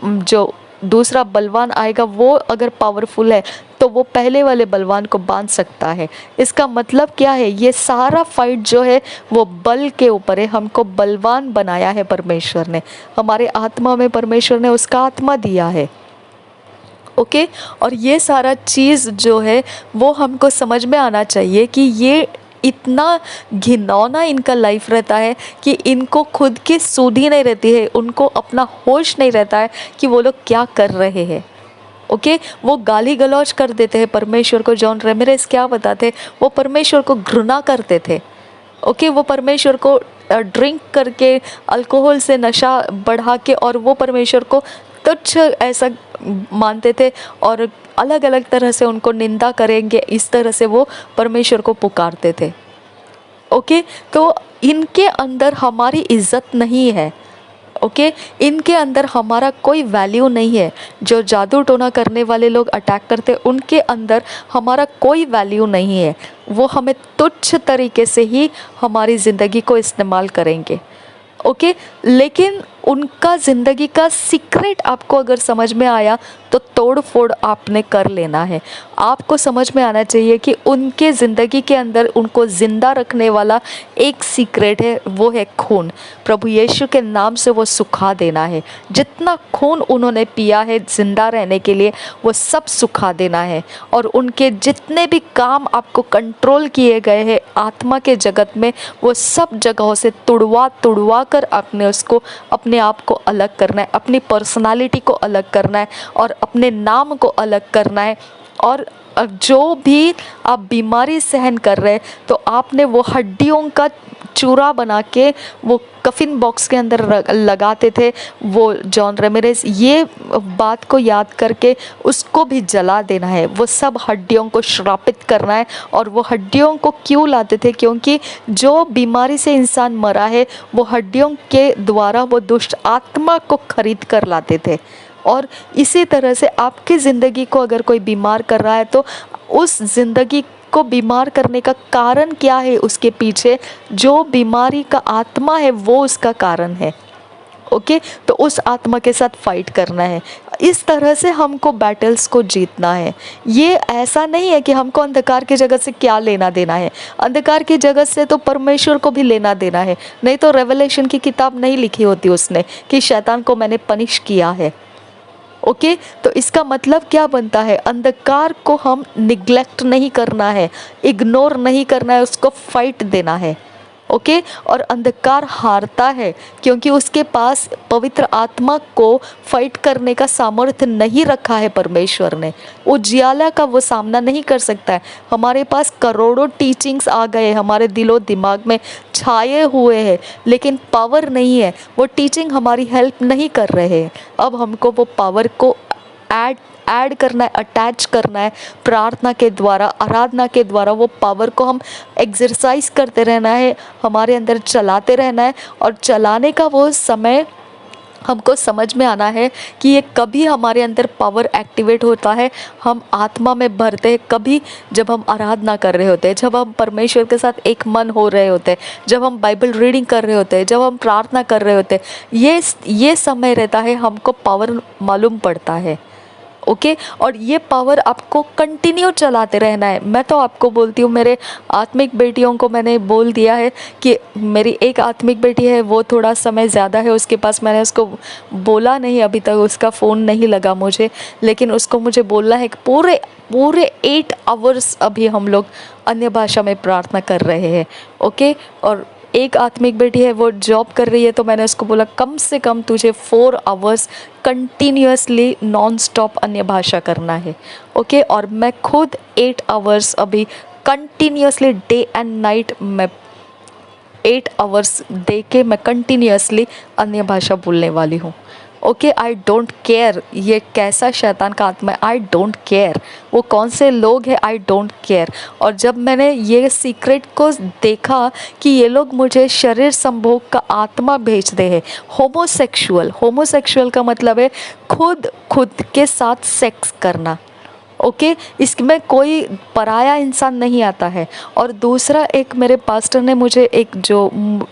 जो दूसरा बलवान आएगा वो अगर पावरफुल है तो वो पहले वाले बलवान को बांध सकता है। इसका मतलब क्या है? ये सारा फाइट जो है वो बल के ऊपर है। हमको बलवान बनाया है परमेश्वर ने, हमारे आत्मा में परमेश्वर ने उसका आत्मा दिया है। ओके, और ये सारा चीज़ जो है वो हमको समझ में आना चाहिए कि ये इतना घिनौना इनका लाइफ रहता है कि इनको खुद की सुध ही नहीं रहती है, उनको अपना होश नहीं रहता है कि वो लोग क्या कर रहे हैं। ओके, वो गाली गलौज कर देते हैं परमेश्वर को। जॉन रेमिरेस क्या बताते, वो परमेश्वर को घृणा करते थे। ओके, वो परमेश्वर को ड्रिंक करके, अल्कोहल से नशा बढ़ा के, और वो परमेश्वर को तुच्छ ऐसा मानते थे और अलग अलग तरह से उनको निंदा करेंगे, इस तरह से वो परमेश्वर को पुकारते थे। ओके, तो इनके अंदर हमारी इज्जत नहीं है। ओके, इनके अंदर हमारा कोई वैल्यू नहीं है। जो जादू टोना करने वाले लोग अटैक करते, उनके अंदर हमारा कोई वैल्यू नहीं है। वो हमें तुच्छ तरीके से ही हमारी ज़िंदगी को इस्तेमाल करेंगे। ओके, लेकिन उनका ज़िंदगी का सीक्रेट आपको अगर समझ में आया तो तोड़ फोड़ आपने कर लेना है। आपको समझ में आना चाहिए कि उनके ज़िंदगी के अंदर उनको ज़िंदा रखने वाला एक सीक्रेट है, वो है खून। प्रभु यीशु के नाम से वो सुखा देना है। जितना खून उन्होंने पिया है ज़िंदा रहने के लिए, वो सब सुखा देना है। और उनके जितने भी काम आपको कंट्रोल किए गए हैं आत्मा के जगत में, वो सब जगहों से तुड़वा कर आपने उसको, अपने आप को अलग करना है, अपनी पर्सनालिटी को अलग करना है और अपने नाम को अलग करना है। और जो भी आप बीमारी सहन कर रहे हैं, तो आपने वो हड्डियों का चूरा बना के वो कफिन बॉक्स के अंदर लगाते थे वो जॉन रेमिरेज, ये बात को याद करके उसको भी जला देना है। वो सब हड्डियों को श्रापित करना है। और वो हड्डियों को क्यों लाते थे? क्योंकि जो बीमारी से इंसान मरा है, वो हड्डियों के द्वारा वो दुष्ट आत्मा को खरीद कर लाते थे। और इसी तरह से आपकी ज़िंदगी को अगर कोई बीमार कर रहा है, तो उस ज़िंदगी को बीमार करने का कारण क्या है? उसके पीछे जो बीमारी का आत्मा है वो उसका कारण है। ओके, तो उस आत्मा के साथ फाइट करना है। इस तरह से हमको बैटल्स को जीतना है। ये ऐसा नहीं है कि हमको अंधकार की जगत से क्या लेना देना है। अंधकार की जगत से तो परमेश्वर को भी लेना देना है, नहीं तो रेवलेशन की किताब नहीं लिखी होती उसने कि शैतान को मैंने पनिश किया है। ओके, तो इसका मतलब क्या बनता है? अंधकार को हम निग्लेक्ट नहीं करना है, इग्नोर नहीं करना है, उसको फाइट देना है। ओके, और अंधकार हारता है क्योंकि उसके पास पवित्र आत्मा को फाइट करने का सामर्थ्य नहीं रखा है परमेश्वर ने। उजियाला का वो सामना नहीं कर सकता है। हमारे पास करोड़ों टीचिंग्स आ गए, हमारे दिलो दिमाग में छाए हुए हैं, लेकिन पावर नहीं है। वो टीचिंग हमारी हेल्प नहीं कर रहे हैं। अब हमको वो पावर को ऐड करना है, अटैच करना है प्रार्थना के द्वारा, आराधना के द्वारा। वो पावर को हम एक्सरसाइज करते रहना है, हमारे अंदर चलाते रहना है। और चलाने का वो समय हमको समझ में आना है कि ये कभी हमारे अंदर पावर एक्टिवेट होता है, हम आत्मा में भरते हैं, कभी जब हम आराधना कर रहे होते हैं, जब हम परमेश्वर के साथ एक मन हो रहे होते हैं, जब हम बाइबल रीडिंग कर रहे होते हैं, जब हम प्रार्थना कर रहे होते हैं। ये समय रहता है, हमको पावर मालूम पड़ता है। ओके, और ये पावर आपको कंटिन्यू चलाते रहना है। मैं तो आपको बोलती हूँ, मेरे आत्मिक बेटियों को मैंने बोल दिया है कि मेरी एक आत्मिक बेटी है, वो थोड़ा समय ज़्यादा है उसके पास। मैंने उसको बोला नहीं, अभी तक उसका फ़ोन नहीं लगा मुझे, लेकिन उसको मुझे बोलना है कि पूरे 8 आवर्स अभी हम लोग अन्य भाषा में प्रार्थना कर रहे हैं। ओके, और एक आत्मिक बेटी है, वो जॉब कर रही है, तो मैंने उसको बोला कम से कम तुझे 4 आवर्स कंटिन्यूसली नॉन स्टॉप अन्य भाषा करना है। ओके, और मैं खुद 8 आवर्स अभी कंटिन्यूसली डे एंड नाइट मैं 8 आवर्स दे के मैं कंटिन्यूसली अन्य भाषा बोलने वाली हूँ। ओके, आई डोंट केयर ये कैसा शैतान का आत्मा है, आई डोंट केयर वो कौन से लोग हैं, आई डोंट केयर। और जब मैंने ये सीक्रेट को देखा कि ये लोग मुझे शरीर संभोग का आत्मा भेजते हैं, होमोसेक्सुअल का मतलब है खुद के साथ सेक्स करना। ओके, इसमें कोई पराया इंसान नहीं आता है। और दूसरा, एक मेरे पास्टर ने मुझे एक जो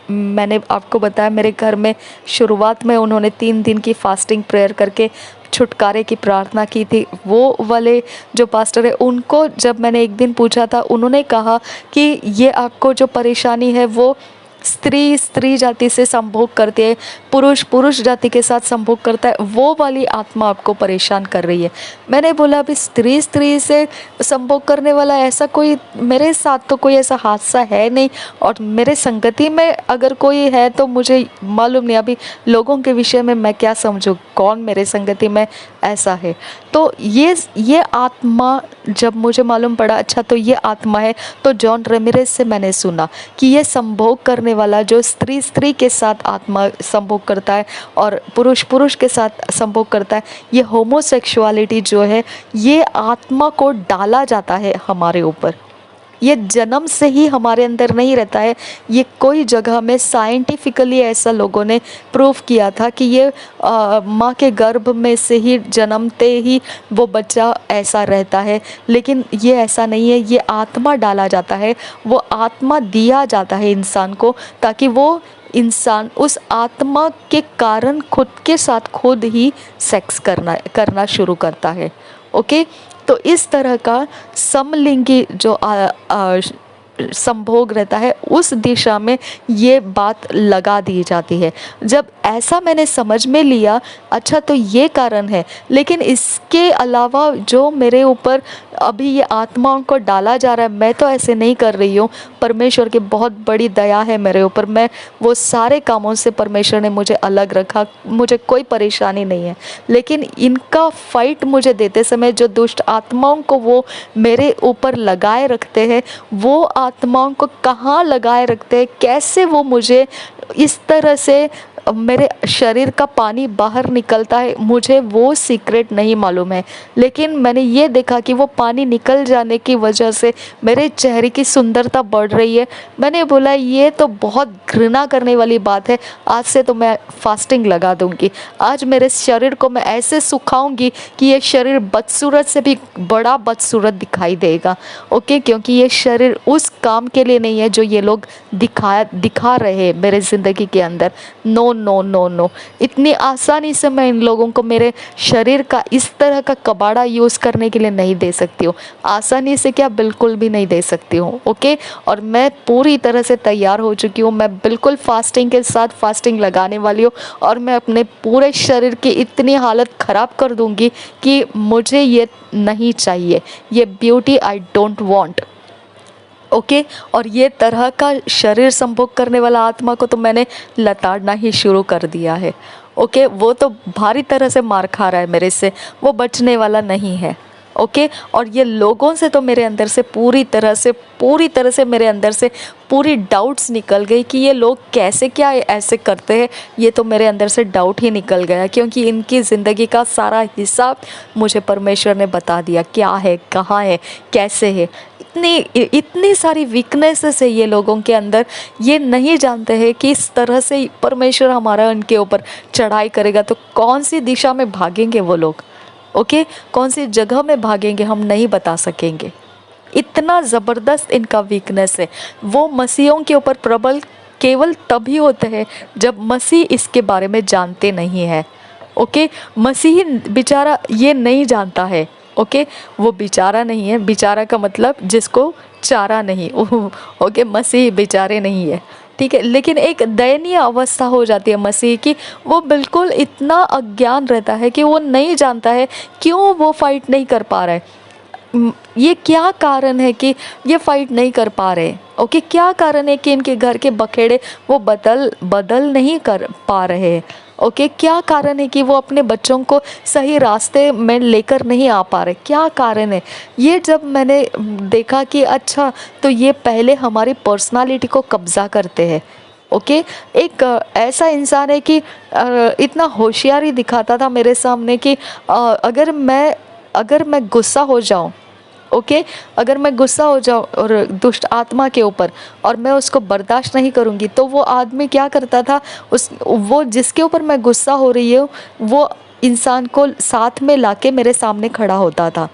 मैंने आपको बताया, मेरे घर में शुरुआत में उन्होंने 3 दिन की फास्टिंग प्रेयर करके छुटकारे की प्रार्थना की थी, वो वाले जो पास्टर है, उनको जब मैंने एक दिन पूछा था, उन्होंने कहा कि ये आपको जो परेशानी है वो स्त्री जाति से संभोग करती है, पुरुष जाति के साथ संभोग करता है, वो वाली आत्मा आपको परेशान कर रही है। मैंने बोला अभी स्त्री से संभोग करने वाला ऐसा कोई मेरे साथ तो कोई ऐसा हादसा है नहीं, और मेरे संगति में अगर कोई है तो मुझे मालूम नहीं। अभी लोगों के विषय में मैं क्या समझूं, कौन मेरे संगति में ऐसा है। तो ये आत्मा जब मुझे मालूम पड़ा, अच्छा तो ये आत्मा है, तो जॉन रेमिरेज से मैंने सुना कि ये संभोग करने करने वाला, जो स्त्री स्त्री के साथ आत्मा संभोग करता है और पुरुष पुरुष के साथ संभोग करता है, ये होमोसेक्सुअलिटी जो है ये आत्मा को डाला जाता है हमारे ऊपर। ये जन्म से ही हमारे अंदर नहीं रहता है। ये कोई जगह में साइंटिफिकली ऐसा लोगों ने प्रूव किया था कि ये माँ के गर्भ में से ही जन्मते ही वो बच्चा ऐसा रहता है, लेकिन ये ऐसा नहीं है। ये आत्मा डाला जाता है, वो आत्मा दिया जाता है इंसान को, ताकि वो इंसान उस आत्मा के कारण खुद के साथ खुद ही सेक्स करना शुरू करता है। ओके, तो इस तरह का समलिंगी जो संभोग रहता है, उस दिशा में ये बात लगा दी जाती है। जब ऐसा मैंने समझ में लिया, अच्छा तो ये कारण है, लेकिन इसके अलावा जो मेरे ऊपर अभी ये आत्माओं को डाला जा रहा है, मैं तो ऐसे नहीं कर रही हूँ। परमेश्वर की बहुत बड़ी दया है मेरे ऊपर। मैं वो सारे कामों से परमेश्वर ने मुझे अलग रखा, मुझे कोई परेशानी नहीं है। लेकिन इनका फाइट मुझे देते समय जो दुष्ट आत्माओं को वो मेरे ऊपर लगाए रखते हैं, वो आत्माओं को कहाँ लगाए रखते हैं, कैसे वो मुझे इस तरह से मेरे शरीर का पानी बाहर निकलता है, मुझे वो सीक्रेट नहीं मालूम है। लेकिन मैंने ये देखा कि वो पानी निकल जाने की वजह से मेरे चेहरे की सुंदरता बढ़ रही है। मैंने बोला ये तो बहुत घृणा करने वाली बात है, आज से तो मैं फास्टिंग लगा दूंगी। आज मेरे शरीर को मैं ऐसे सुखाऊंगी कि ये शरीर बदसूरत से भी बड़ा बदसूरत दिखाई देगा। ओके, क्योंकि ये शरीर उस काम के लिए नहीं है जो ये लोग दिखा रहे हैं मेरे ज़िंदगी के अंदर। नो नो नो नो, इतनी आसानी से मैं इन लोगों को मेरे शरीर का इस तरह का कबाड़ा यूज़ करने के लिए नहीं दे सकती हूँ। आसानी से क्या, बिल्कुल भी नहीं दे सकती हूँ। ओके, और मैं पूरी तरह से तैयार हो चुकी हूँ। मैं बिल्कुल फास्टिंग के साथ फास्टिंग लगाने वाली हूँ, और मैं अपने पूरे शरीर की इतनी हालत ख़राब कर दूँगी कि मुझे ये नहीं चाहिए। ये beauty I don't want. Okay, और ये तरह का शरीर संभोग करने वाला आत्मा को तो मैंने लताड़ना ही शुरू कर दिया है। ओके, वो तो भारी तरह से मार खा रहा है मेरे से, वो बचने वाला नहीं है। ओके, और ये लोगों से तो मेरे अंदर से पूरी तरह से मेरे अंदर से पूरी डाउट्स निकल गई कि ये लोग कैसे क्या ऐसे करते हैं। ये तो मेरे अंदर से डाउट ही निकल गया, क्योंकि इनकी ज़िंदगी का सारा हिसाब मुझे परमेश्वर ने बता दिया, क्या है, कहाँ है, कैसे है। इतनी सारी वीकनेसेस है ये लोगों के अंदर। ये नहीं जानते हैं कि इस तरह से परमेश्वर हमारा उनके ऊपर चढ़ाई करेगा तो कौन सी दिशा में भागेंगे वो लोग। ओके, कौन सी जगह में भागेंगे हम नहीं बता सकेंगे। इतना ज़बरदस्त इनका वीकनेस है। वो मसीहों के ऊपर प्रबल केवल तभी होते हैं जब मसीह इसके बारे में जानते नहीं है। ओके, मसीह बेचारा ये नहीं जानता है। ओके, वो बेचारा नहीं है, बेचारा का मतलब जिसको चारा नहीं। ओके, मसीह बेचारे नहीं है, ठीक है। लेकिन एक दयनीय अवस्था हो जाती है मसीह की। वो बिल्कुल इतना अज्ञान रहता है कि वो नहीं जानता है क्यों वो फाइट नहीं कर पा रहा है। ये क्या कारण है कि ये फाइट नहीं कर पा रहे। ओके, क्या कारण है कि इनके घर के बखेड़े वो बदल नहीं कर पा रहे। ओके, क्या कारण है कि वो अपने बच्चों को सही रास्ते में लेकर नहीं आ पा रहे, क्या कारण है। ये जब मैंने देखा कि अच्छा तो ये पहले हमारी पर्सनालिटी को कब्ज़ा करते हैं। ओके, एक ऐसा इंसान है कि इतना होशियारी दिखाता था मेरे सामने कि अगर मैं गुस्सा हो जाऊं, ओके, अगर मैं गुस्सा हो जाऊं और दुष्ट आत्मा के ऊपर, और मैं उसको बर्दाश्त नहीं करूंगी, तो वो आदमी क्या करता था, वो जिसके ऊपर मैं गुस्सा हो रही हूँ वो इंसान को साथ में लाके मेरे सामने खड़ा होता था।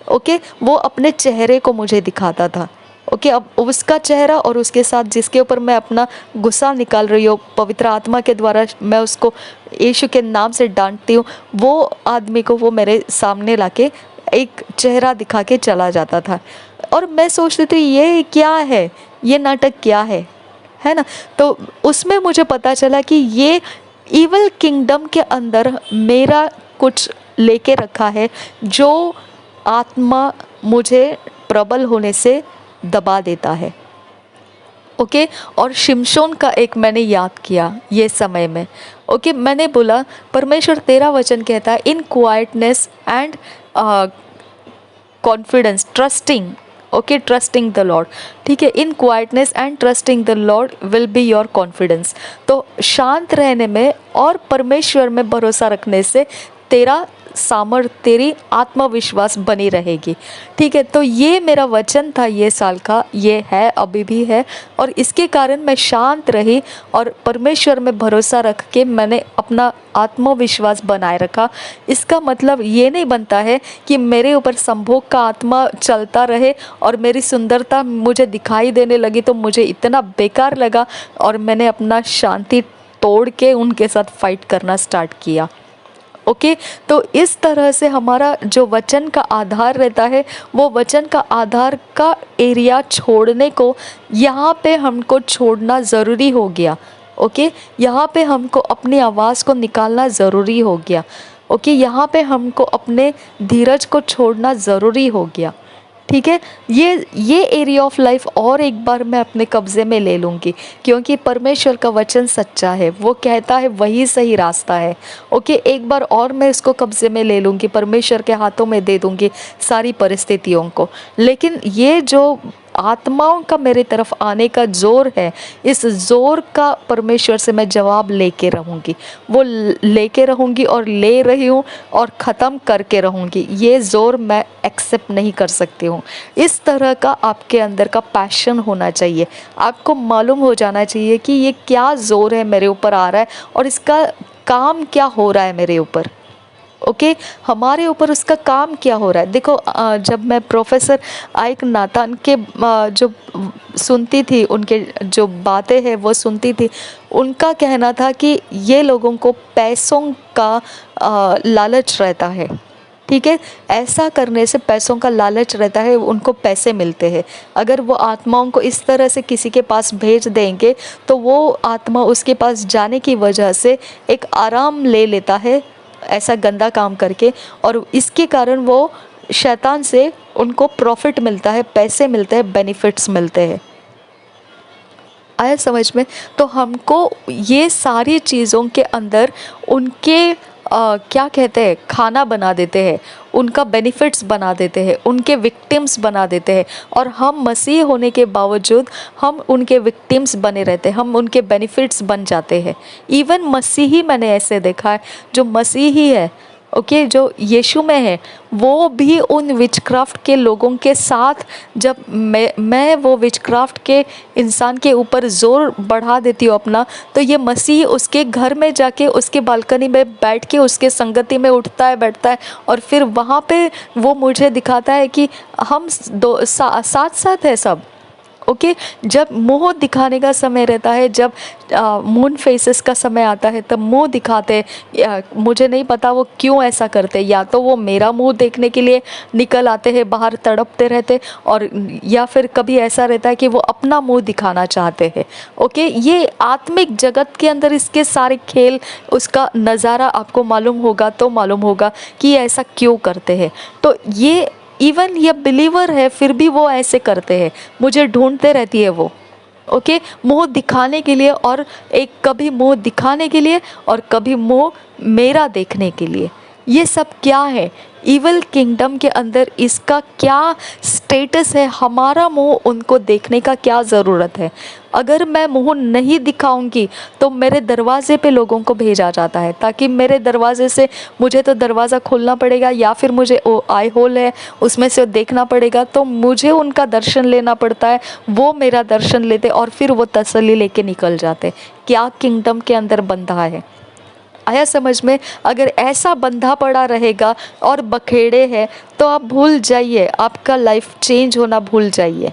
ओके, वो अपने चेहरे को मुझे दिखाता था। ओके, अब उसका चेहरा और उसके साथ जिसके ऊपर मैं अपना गुस्सा निकाल रही हूँ, पवित्र आत्मा के द्वारा मैं उसको यीशु के नाम से डांटती हूँ, वो आदमी को वो मेरे सामने लाके एक चेहरा दिखा के चला जाता था। और मैं सोचती थी ये क्या है, ये नाटक क्या है ना। तो उसमें मुझे पता चला कि ये इवल किंगडम के अंदर मेरा कुछ लेके रखा है, जो आत्मा मुझे प्रबल होने से दबा देता है। ओके, और शिमशोन का एक मैंने याद किया ये समय में। ओके, मैंने बोला परमेश्वर तेरा वचन कहता है in quietness and confidence trusting okay, trusting the lord, ठीक है, in quietness and trusting the lord will be your confidence. तो शांत रहने में और परमेश्वर में भरोसा रखने से तेरा सामर्थ्य, तेरी आत्मविश्वास बनी रहेगी, ठीक है। तो ये मेरा वचन था ये साल का, ये है, अभी भी है, और इसके कारण मैं शांत रही और परमेश्वर में भरोसा रख के मैंने अपना आत्मविश्वास बनाए रखा। इसका मतलब ये नहीं बनता है कि मेरे ऊपर संभोग का आत्मा चलता रहे और मेरी सुंदरता मुझे दिखाई देने लगी तो मुझे इतना बेकार लगा और मैंने अपना शांति तोड़ के उनके साथ फाइट करना स्टार्ट किया। ओके, तो इस तरह से हमारा जो वचन का आधार रहता है, वो वचन का आधार का एरिया छोड़ने को यहाँ पे हमको छोड़ना ज़रूरी हो गया। ओके, यहाँ पे हमको अपनी आवाज़ को निकालना ज़रूरी हो गया। ओके, यहाँ पे हमको अपने धीरज को छोड़ना ज़रूरी हो गया, ठीक है। ये एरिया ऑफ लाइफ और एक बार मैं अपने कब्ज़े में ले लूँगी, क्योंकि परमेश्वर का वचन सच्चा है, वो कहता है वही सही रास्ता है। ओके, एक बार और मैं इसको कब्ज़े में ले लूँगी, परमेश्वर के हाथों में दे दूँगी सारी परिस्थितियों को। लेकिन ये जो आत्माओं का मेरे तरफ आने का ज़ोर है, इस ज़ोर का परमेश्वर से मैं जवाब लेके रहूँगी, वो लेके रहूँगी और ले रही हूँ और ख़त्म करके रहूँगी। ये ज़ोर मैं एक्सेप्ट नहीं कर सकती हूँ। इस तरह का आपके अंदर का पैशन होना चाहिए। आपको मालूम हो जाना चाहिए कि ये क्या ज़ोर है मेरे ऊपर आ रहा है और इसका काम क्या हो रहा है मेरे ऊपर। ओके, हमारे ऊपर उसका काम क्या हो रहा है। देखो, जब मैं प्रोफेसर आइक नातान के जो सुनती थी, उनके जो बातें हैं वो सुनती थी, उनका कहना था कि ये लोगों को पैसों का लालच रहता है, ठीक है। ऐसा करने से पैसों का लालच रहता है, उनको पैसे मिलते हैं। अगर वो आत्माओं को इस तरह से किसी के पास भेज देंगे तो वो आत्मा उसके पास जाने की वजह से एक आराम ले लेता है ऐसा गंदा काम करके, और इसके कारण वो शैतान से उनको प्रॉफिट मिलता है, पैसे मिलते हैं, बेनिफिट्स मिलते हैं। आया समझ में? तो हमको ये सारी चीज़ों के अंदर उनके क्या कहते हैं, खाना बना देते हैं, उनका बेनिफिट्स बना देते हैं, उनके विक्टिम्स बना देते हैं, और हम मसीह होने के बावजूद हम उनके विक्टिम्स बने रहते हैं, हम उनके बेनिफिट्स बन जाते हैं। इवन मसीही मैंने ऐसे देखा है, जो मसीही है, ओके, जो यीशु में है, वो भी उन विचक्राफ्ट के लोगों के साथ, जब मैं वो विचक्राफ्ट के इंसान के ऊपर ज़ोर बढ़ा देती हूँ अपना, तो ये मसीह उसके घर में जाके उसके बालकनी में बैठ के उसके संगति में उठता है, बैठता है, और फिर वहाँ पे वो मुझे दिखाता है कि हम साथ साथ है सब। ओके, जब मुंह दिखाने का समय रहता है, जब मून फेसेस का समय आता है, तब मुंह दिखाते। मुझे नहीं पता वो क्यों ऐसा करते, या तो वो मेरा मुंह देखने के लिए निकल आते हैं बाहर, तड़पते रहते, और या फिर कभी ऐसा रहता है कि वो अपना मुंह दिखाना चाहते हैं। ओके, ये आत्मिक जगत के अंदर इसके सारे खेल, उसका नज़ारा आपको मालूम होगा तो मालूम होगा कि ऐसा क्यों करते हैं। तो ये इवन ये बिलीवर है फिर भी वो ऐसे करते हैं, मुझे ढूंढते रहती है वो। ओके, मुंह दिखाने के लिए, और एक कभी मुंह दिखाने के लिए और कभी मुंह मेरा देखने के लिए। ये सब क्या है? इविल किंगडम के अंदर इसका क्या स्टेटस है? हमारा मुंह उनको देखने का क्या ज़रूरत है? अगर मैं मुंह नहीं दिखाऊंगी तो मेरे दरवाज़े पे लोगों को भेजा जाता है, ताकि मेरे दरवाज़े से मुझे तो दरवाज़ा खोलना पड़ेगा, या फिर मुझे वो आई होल है उसमें से देखना पड़ेगा, तो मुझे उनका दर्शन लेना पड़ता है, वो मेरा दर्शन लेते और फिर वो तसल्ली लेके निकल जाते। क्या किंगडम के अंदर बंधा है? आया समझ में? अगर ऐसा बंधा पड़ा रहेगा और बखेड़े है तो आप भूल जाइए, आपका लाइफ चेंज होना भूल जाइए।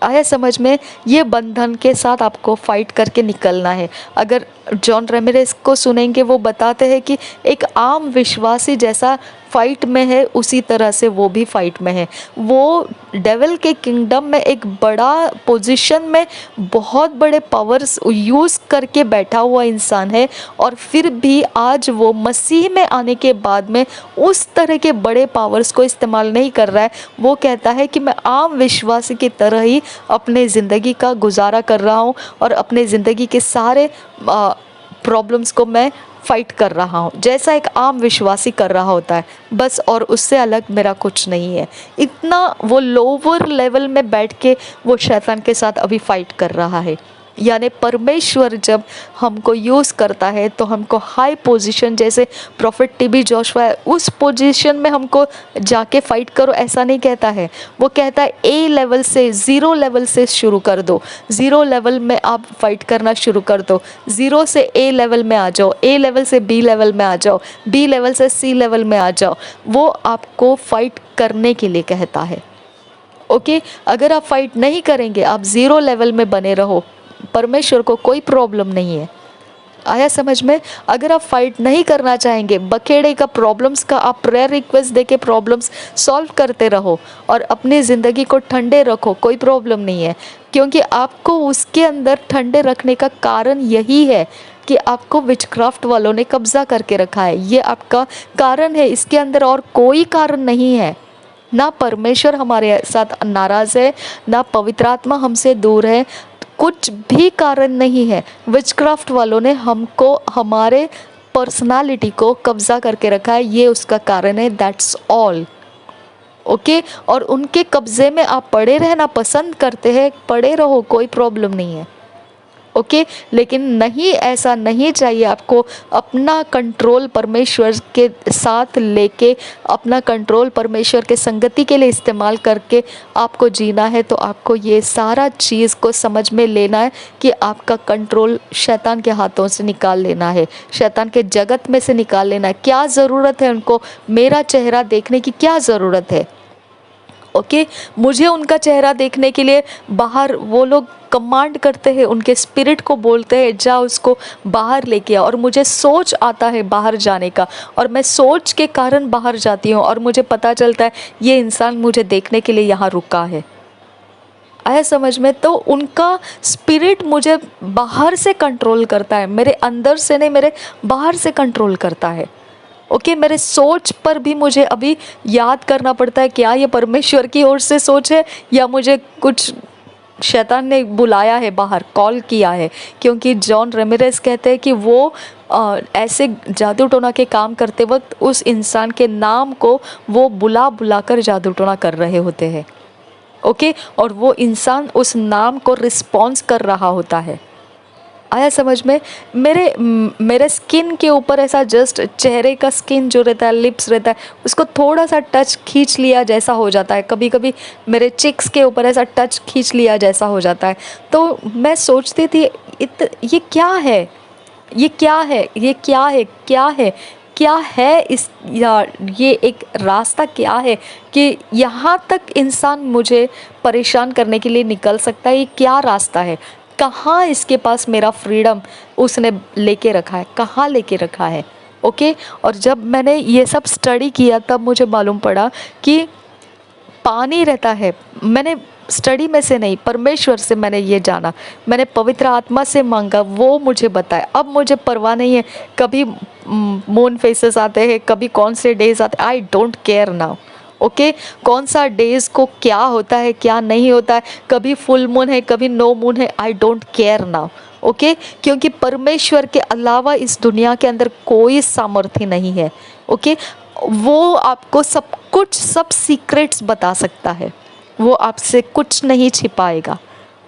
आया समझ में? ये बंधन के साथ आपको फाइट करके निकलना है। अगर जॉन रेमिरेस को सुनेंगे, वो बताते हैं कि एक आम विश्वासी जैसा फाइट में है, उसी तरह से वो भी फाइट में है। वो डेविल के किंगडम में एक बड़ा पोजीशन में बहुत बड़े पावर्स यूज़ करके बैठा हुआ इंसान है, और फिर भी आज वो मसीह में आने के बाद में उस तरह के बड़े पावर्स को इस्तेमाल नहीं कर रहा है। वो कहता है कि मैं आम विश्वासी की तरह ही अपने ज़िंदगी का गुजारा कर रहा हूँ, और अपने ज़िंदगी के सारे प्रॉब्लम्स को मैं फाइट कर रहा हूँ, जैसा एक आम विश्वासी कर रहा होता है बस, और उससे अलग मेरा कुछ नहीं है। इतना वो लोअर लेवल में बैठ के वो शैतान के साथ अभी फाइट कर रहा है। यानी परमेश्वर जब हमको यूज़ करता है तो हमको हाई पोजीशन, जैसे प्रॉफिट टीबी जोशुआ है, उस पोजीशन में हमको जाके फाइट करो ऐसा नहीं कहता है। वो कहता है ए लेवल से, ज़ीरो लेवल से शुरू कर दो, ज़ीरो लेवल में आप फाइट करना शुरू कर दो, ज़ीरो से ए लेवल में आ जाओ, ए लेवल से बी लेवल में आ जाओ, बी लेवल से सी लेवल में आ जाओ। वो आपको फाइट करने के लिए कहता है। ओके, अगर आप फाइट नहीं करेंगे, आप ज़ीरो लेवल में बने रहो, परमेश्वर को कोई प्रॉब्लम नहीं है। आया समझ में? अगर आप फाइट नहीं करना चाहेंगे, बखेड़े का प्रॉब्लम्स का आप प्रेयर रिक्वेस्ट देके प्रॉब्लम्स सॉल्व करते रहो और अपनी ज़िंदगी को ठंडे रखो, कोई प्रॉब्लम नहीं है। क्योंकि आपको उसके अंदर ठंडे रखने का कारण यही है कि आपको विचक्राफ्ट वालों ने कब्जा करके रखा है। ये आपका कारण है, इसके अंदर और कोई कारण नहीं है। ना परमेश्वर हमारे साथ नाराज़ है, ना पवित्र आत्मा हमसे दूर है, कुछ भी कारण नहीं है। विचक्राफ्ट वालों ने हमको, हमारे पर्सनालिटी को कब्जा करके रखा है, ये उसका कारण है। That's all. ओके, और उनके कब्जे में आप पड़े रहना पसंद करते हैं, पड़े रहो, कोई प्रॉब्लम नहीं है। ओके, लेकिन नहीं, ऐसा नहीं चाहिए। आपको अपना कंट्रोल परमेश्वर के साथ लेके, अपना कंट्रोल परमेश्वर के संगति के लिए इस्तेमाल करके आपको जीना है। तो आपको ये सारा चीज़ को समझ में लेना है कि आपका कंट्रोल शैतान के हाथों से निकाल लेना है, शैतान के जगत में से निकाल लेना है। क्या ज़रूरत है उनको मेरा चेहरा देखने की, क्या ज़रूरत है? ओके, मुझे उनका चेहरा देखने के लिए बाहर वो लोग कमांड करते हैं, उनके स्पिरिट को बोलते हैं जा उसको बाहर लेके आ, और मुझे सोच आता है बाहर जाने का, और मैं सोच के कारण बाहर जाती हूँ और मुझे पता चलता है ये इंसान मुझे देखने के लिए यहाँ रुका है। आया समझ में? तो उनका स्पिरिट मुझे बाहर से कंट्रोल करता है, मेरे अंदर से नहीं, मेरे बाहर से कंट्रोल करता है। ओके, मेरे सोच पर भी मुझे अभी याद करना पड़ता है क्या ये परमेश्वर की ओर से सोच है या मुझे कुछ शैतान ने बुलाया है, बाहर कॉल किया है। क्योंकि जॉन रेमिरेस कहते हैं कि वो ऐसे जादू टोना के काम करते वक्त उस इंसान के नाम को वो बुला बुला कर जादू टोना कर रहे होते हैं। ओके, और वो इंसान उस नाम को रिस्पॉन्स कर रहा होता है। आया समझ में? मेरे स्किन के ऊपर ऐसा जस्ट चेहरे का स्किन जो रहता है, लिप्स रहता है, उसको थोड़ा सा टच खींच लिया जैसा हो जाता है। कभी कभी मेरे चिक्स के ऊपर ऐसा टच खींच लिया जैसा हो जाता है। तो मैं सोचती थी ये क्या है, ये क्या है, ये क्या है, क्या है, क्या है इस, या ये एक रास्ता क्या है कि यहाँ तक इंसान मुझे परेशान करने के लिए निकल सकता है? ये क्या रास्ता है? कहाँ इसके पास मेरा फ्रीडम उसने लेके रखा है, कहाँ लेके रखा है? ओके, और जब मैंने ये सब स्टडी किया तब मुझे मालूम पड़ा कि पानी रहता है। मैंने स्टडी में से नहीं, परमेश्वर से मैंने ये जाना, मैंने पवित्र आत्मा से मांगा, वो मुझे बताए। अब मुझे परवाह नहीं है कभी मून फेसेस आते हैं, कभी कौन से डेज आते हैं, I don't care now. Okay, कौन सा डेज को क्या होता है क्या नहीं होता है, कभी फुल मून है कभी नो मून है, I don't care now. Okay, क्योंकि परमेश्वर के अलावा इस दुनिया के अंदर कोई सामर्थ्य नहीं है। ओके, वो आपको सब कुछ, सब सीक्रेट्स बता सकता है, वो आपसे कुछ नहीं छिपाएगा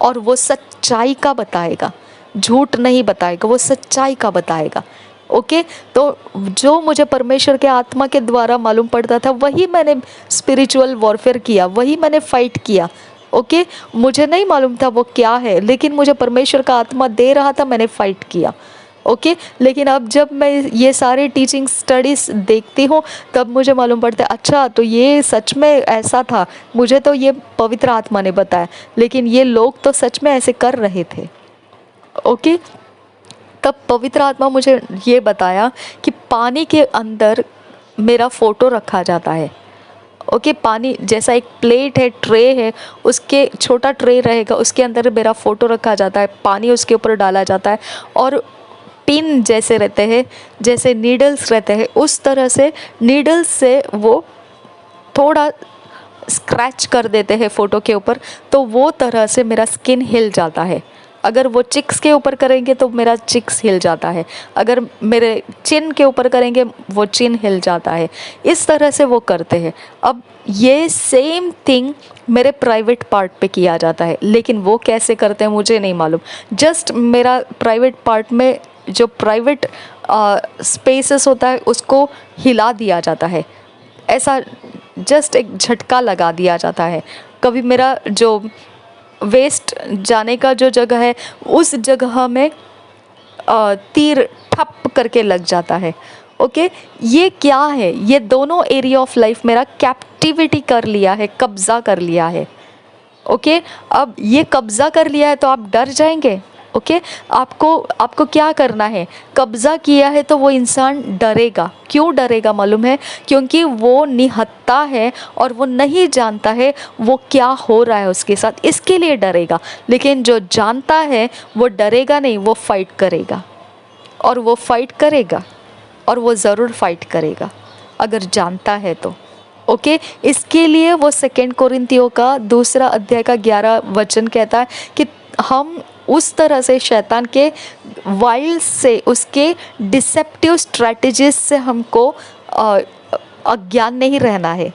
और वो सच्चाई का बताएगा, झूठ नहीं बताएगा, वो सच्चाई का बताएगा। ओके, तो जो मुझे परमेश्वर के आत्मा के द्वारा मालूम पड़ता था वही मैंने स्पिरिचुअल वॉरफेयर किया, वही मैंने फाइट किया। ओके, मुझे नहीं मालूम था वो क्या है, लेकिन मुझे परमेश्वर का आत्मा दे रहा था, मैंने फाइट किया। ओके, लेकिन अब जब मैं ये सारे टीचिंग स्टडीज़ देखती हूँ तब मुझे मालूम पड़ता है अच्छा तो ये सच में ऐसा था, मुझे तो ये पवित्र आत्मा ने बताया, लेकिन ये लोग तो सच में ऐसे कर रहे थे। ओके, तब पवित्र आत्मा मुझे ये बताया कि पानी के अंदर मेरा फ़ोटो रखा जाता है। ओके, पानी जैसा एक प्लेट है, ट्रे है, उसके छोटा ट्रे रहेगा, उसके अंदर मेरा फ़ोटो रखा जाता है, पानी उसके ऊपर डाला जाता है और पिन जैसे रहते हैं, जैसे नीडल्स रहते हैं, उस तरह से नीडल्स से वो थोड़ा स्क्रैच कर देते हैं फ़ोटो के ऊपर, तो वो तरह से मेरा स्किन हिल जाता है। अगर वो चिक्स के ऊपर करेंगे तो मेरा चिक्स हिल जाता है, अगर मेरे चिन के ऊपर करेंगे वो चिन हिल जाता है। इस तरह से वो करते हैं। अब ये सेम थिंग मेरे प्राइवेट पार्ट पे किया जाता है, लेकिन वो कैसे करते हैं मुझे नहीं मालूम। जस्ट मेरा प्राइवेट पार्ट में जो प्राइवेट स्पेसेस होता है उसको हिला दिया जाता है, ऐसा जस्ट एक झटका लगा दिया जाता है। कभी मेरा जो वेस्ट जाने का जो जगह है उस जगह में तीर ठप करके लग जाता है। ओके, ये क्या है? ये दोनों एरिया ऑफ लाइफ मेरा कैप्टिविटी कर लिया है, कब्जा कर लिया है। ओके, अब ये कब्जा कर लिया है तो आप डर जाएंगे। ओके, आपको क्या करना है? कब्जा किया है तो वो इंसान डरेगा। क्यों डरेगा मालूम है? क्योंकि वो निहत्था है और वो नहीं जानता है वो क्या हो रहा है उसके साथ, इसके लिए डरेगा। लेकिन जो जानता है वो डरेगा नहीं, वो फाइट करेगा। और वो फाइट करेगा, और वो ज़रूर फाइट करेगा अगर जानता है तो। ओके, इसके लिए वो 2 कोरिन्थियों का 2 अध्याय का 11 वचन कहता है कि हम उस तरह से शैतान के वाइल्ड से, उसके डिसेप्टिव स्ट्रैटेजीज से हमको अज्ञान नहीं रहना है।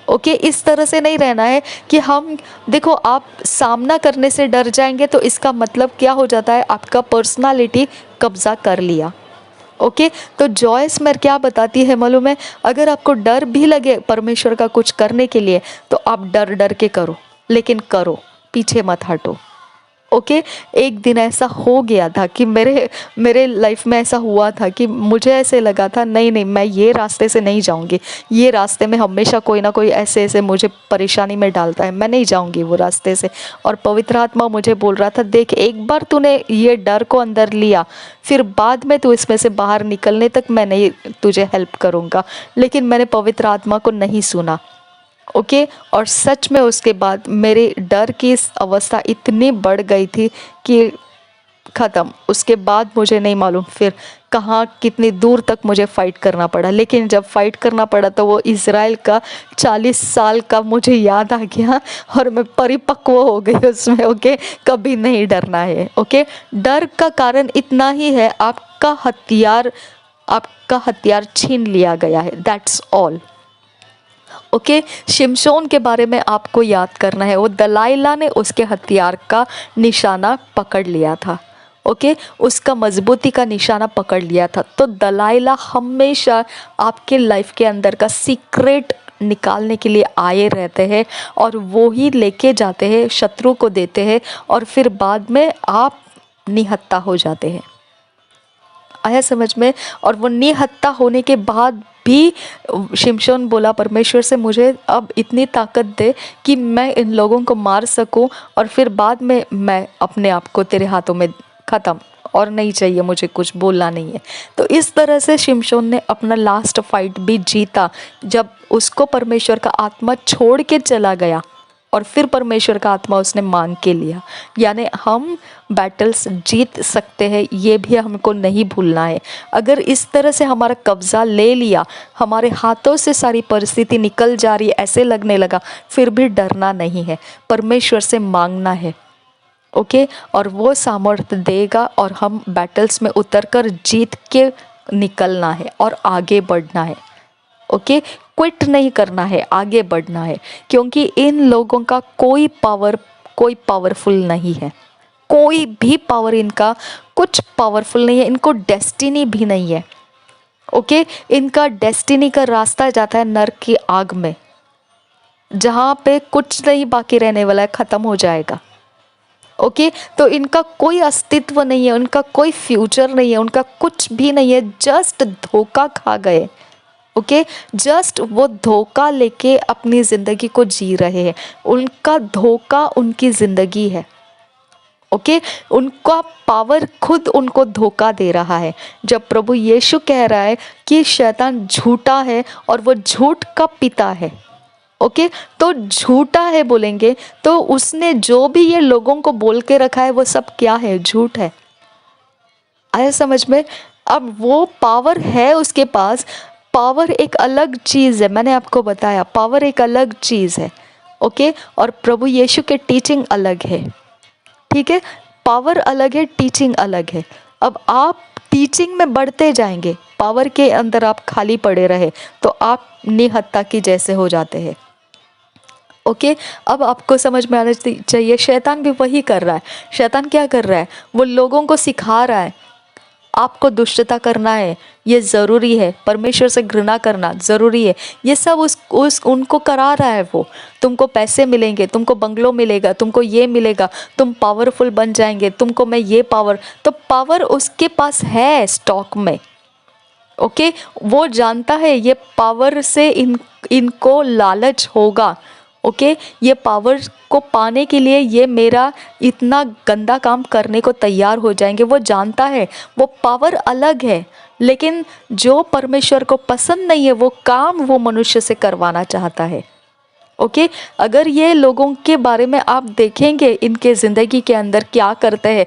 ओके, इस तरह से नहीं रहना है कि हम, देखो, आप सामना करने से डर जाएंगे तो इसका मतलब क्या हो जाता है? आपका पर्सनालिटी कब्जा कर लिया। ओके, तो जॉयस मेयर क्या बताती है मालूम है? अगर आपको डर भी लगे परमेश्वर का कुछ करने के लिए तो आप डर डर के करो, लेकिन करो, पीछे मत हटो। ओके, एक दिन ऐसा हो गया था कि मेरे लाइफ में ऐसा हुआ था कि मुझे ऐसे लगा था नहीं नहीं, मैं ये रास्ते से नहीं जाऊंगी, ये रास्ते में हमेशा कोई ना कोई ऐसे मुझे परेशानी में डालता है, मैं नहीं जाऊंगी वो रास्ते से। और पवित्र आत्मा मुझे बोल रहा था, देख, एक बार तूने ये डर को अंदर लिया, फिर बाद में तू इसमें से बाहर निकलने तक मैं नहीं तुझे हेल्प करूँगा। लेकिन मैंने पवित्र आत्मा को नहीं सुना। ओके, और सच में उसके बाद मेरे डर की अवस्था इतनी बढ़ गई थी कि ख़त्म। उसके बाद मुझे नहीं मालूम फिर कहाँ कितनी दूर तक मुझे फ़ाइट करना पड़ा। लेकिन जब फ़ाइट करना पड़ा तो वो इज़राइल का 40 साल का मुझे याद आ गया और मैं परिपक्व हो गई उसमें। ओके, कभी नहीं डरना है। ओके, डर का कारण इतना ही है, आपका हथियार छीन लिया गया है, दैट्स ऑल। ओके, शिमशोन के बारे में आपको याद करना है। वो दलाइला ने उसके हथियार का निशाना पकड़ लिया था। ओके, उसका मजबूती का निशाना पकड़ लिया था। तो दलाइला हमेशा आपके लाइफ के अंदर का सीक्रेट निकालने के लिए आए रहते हैं और वो ही लेके जाते हैं, शत्रु को देते हैं, और फिर बाद में आप निहत्था हो जाते हैं। आया समझ में? और वो निहत्था होने के बाद भी शिमशोन बोला परमेश्वर से, मुझे अब इतनी ताकत दे कि मैं इन लोगों को मार सकूं और फिर बाद में मैं अपने आप को तेरे हाथों में, ख़त्म, और नहीं चाहिए मुझे, कुछ बोलना नहीं है। तो इस तरह से शिमशोन ने अपना लास्ट फाइट भी जीता, जब उसको परमेश्वर का आत्मा छोड़ के चला गया और फिर परमेश्वर का आत्मा उसने मांग के लिया। यानी हम बैटल्स जीत सकते हैं, ये भी हमको नहीं भूलना है। अगर इस तरह से हमारा कब्ज़ा ले लिया, हमारे हाथों से सारी परिस्थिति निकल जा रही है, ऐसे लगने लगा, फिर भी डरना नहीं है, परमेश्वर से मांगना है। ओके, और वो सामर्थ्य देगा और हम बैटल्स में उतरकर जीत के निकलना है और आगे बढ़ना है। ओके, क्विट नहीं करना है, आगे बढ़ना है, क्योंकि इन लोगों का कोई पावरफुल नहीं है, कोई भी पावर इनका कुछ पावरफुल नहीं है, इनको डेस्टिनी भी नहीं है। ओके, इनका डेस्टिनी का रास्ता जाता है नरक की आग में, जहाँ पे कुछ नहीं बाकी रहने वाला है, ख़त्म हो जाएगा। ओके, तो इनका कोई अस्तित्व नहीं है, उनका कोई फ्यूचर नहीं है, उनका कुछ भी नहीं है, जस्ट धोखा खा गए। ओके, जस्ट वो धोखा लेके अपनी ज़िंदगी को जी रहे हैं, उनका धोखा उनकी ज़िंदगी है। ओके, उनका पावर खुद उनको धोखा दे रहा है। जब प्रभु यीशु कह रहा है कि शैतान झूठा है और वो झूठ का पिता है, ओके, तो झूठा है बोलेंगे तो उसने जो भी ये लोगों को बोल के रखा है वो सब क्या है? झूठ है। आया समझ में? अब वो पावर है उसके पास, पावर एक अलग चीज़ है, मैंने आपको बताया पावर एक अलग चीज़ है। ओके, और प्रभु यीशु के टीचिंग अलग है, ठीक है? पावर अलग है, टीचिंग अलग है। अब आप टीचिंग में बढ़ते जाएंगे, पावर के अंदर आप खाली पड़े रहे तो आप निहत्था की जैसे हो जाते हैं। ओके, अब आपको समझ में आना चाहिए शैतान भी वही कर रहा है। शैतान क्या कर रहा है, वो लोगों को सिखा रहा है आपको दुष्टता करना है, ये ज़रूरी है, परमेश्वर से घृणा करना ज़रूरी है। ये सब उस उनको करा रहा है वो। तुमको पैसे मिलेंगे, तुमको बंगलो मिलेगा, तुमको ये मिलेगा, तुम पावरफुल बन जाएंगे, तुमको मैं ये पावर। तो पावर उसके पास है स्टॉक में। ओके, वो जानता है ये पावर से इनको लालच होगा। ओके, ये पावर को पाने के लिए ये मेरा इतना गंदा काम करने को तैयार हो जाएंगे। वो जानता है वो पावर अलग है, लेकिन जो परमेश्वर को पसंद नहीं है वो काम वो मनुष्य से करवाना चाहता है। ओके, अगर ये लोगों के बारे में आप देखेंगे इनके ज़िंदगी के अंदर क्या करते हैं,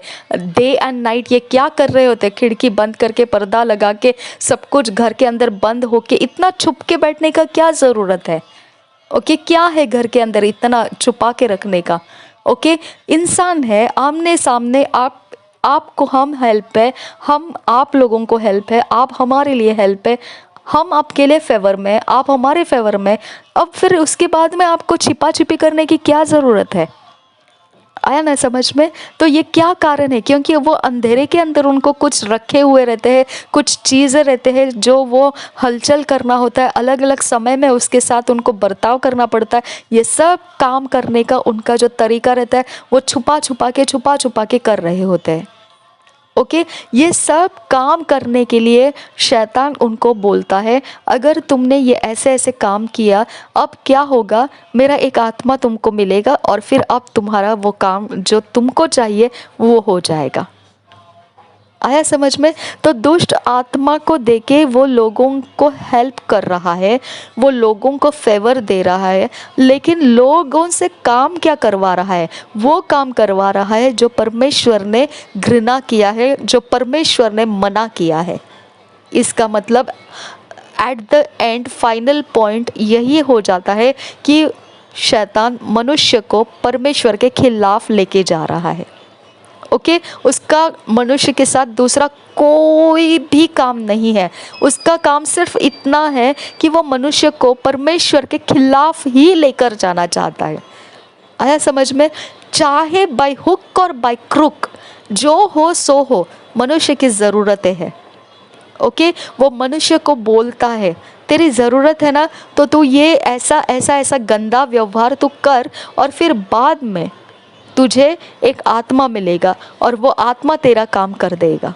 डे एंड नाइट ये क्या कर रहे होते हैं, खिड़की बंद करके, पर्दा लगा के, सब कुछ घर के अंदर बंद होके, इतना छुप के बैठने का क्या ज़रूरत है। ओके, क्या है घर के अंदर इतना छुपा के रखने का। ओके, इंसान है आमने सामने, आपको हम हेल्प है, हम आप लोगों को हेल्प है, आप हमारे लिए हेल्प है, हम आपके लिए फेवर में, आप हमारे फेवर में। अब फिर उसके बाद में आपको छिपा छिपी करने की क्या ज़रूरत है। आया ना समझ में। तो ये क्या कारण है, क्योंकि वो अंधेरे के अंदर उनको कुछ रखे हुए रहते हैं, कुछ चीज़ें रहते हैं जो वो हलचल करना होता है, अलग अलग समय में उसके साथ उनको बर्ताव करना पड़ता है। ये सब काम करने का उनका जो तरीका रहता है वो छुपा छुपा के कर रहे होते हैं। ओके, ये सब काम करने के लिए शैतान उनको बोलता है अगर तुमने ये ऐसे ऐसे काम किया, अब क्या होगा, मेरा एक आत्मा तुमको मिलेगा और फिर अब तुम्हारा वो काम जो तुमको चाहिए वो हो जाएगा। आया समझ में। तो दुष्ट आत्मा को देके वो लोगों को हेल्प कर रहा है, वो लोगों को फेवर दे रहा है, लेकिन लोगों से काम क्या करवा रहा है, वो काम करवा रहा है जो परमेश्वर ने घृणा किया है, जो परमेश्वर ने मना किया है। इसका मतलब at the end final point यही हो जाता है कि शैतान मनुष्य को परमेश्वर के खिलाफ लेके जा रहा है। ओके, उसका मनुष्य के साथ दूसरा कोई भी काम नहीं है। उसका काम सिर्फ इतना है कि वो मनुष्य को परमेश्वर के खिलाफ ही लेकर जाना चाहता है। आया समझ में। चाहे बाय हुक और बाय क्रुक, जो हो सो हो, मनुष्य की ज़रूरतें हैं। ओके, वो मनुष्य को बोलता है तेरी ज़रूरत है ना, तो तू ये ऐसा ऐसा ऐसा गंदा व्यवहार तू कर, और फिर बाद में तुझे एक आत्मा मिलेगा और वो आत्मा तेरा काम कर देगा।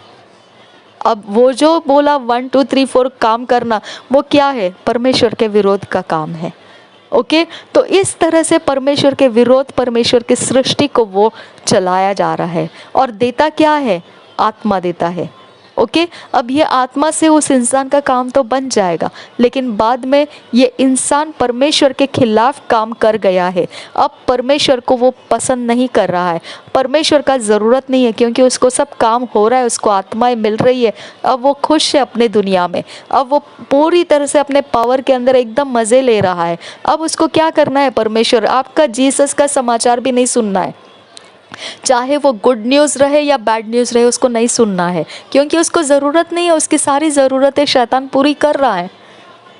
अब वो जो बोला 1 2 3 4 काम करना, वो क्या है, परमेश्वर के विरोध का काम है। ओके, तो इस तरह से परमेश्वर के विरोध, परमेश्वर की सृष्टि को वो चलाया जा रहा है, और देता क्या है, आत्मा देता है। ओके, अब ये आत्मा से उस इंसान का काम तो बन जाएगा, लेकिन बाद में ये इंसान परमेश्वर के खिलाफ काम कर गया है। अब परमेश्वर को वो पसंद नहीं कर रहा है, परमेश्वर का ज़रूरत नहीं है, क्योंकि उसको सब काम हो रहा है, उसको आत्माएं मिल रही है। अब वो खुश है अपने दुनिया में, अब वो पूरी तरह से अपने पावर के अंदर एकदम मज़े ले रहा है। अब उसको क्या करना है, परमेश्वर आपका जीसस का समाचार भी नहीं सुनना है, चाहे वो गुड न्यूज़ रहे या बैड न्यूज़ रहे, उसको नहीं सुनना है, क्योंकि उसको ज़रूरत नहीं है। उसकी सारी ज़रूरतें शैतान पूरी कर रहा है।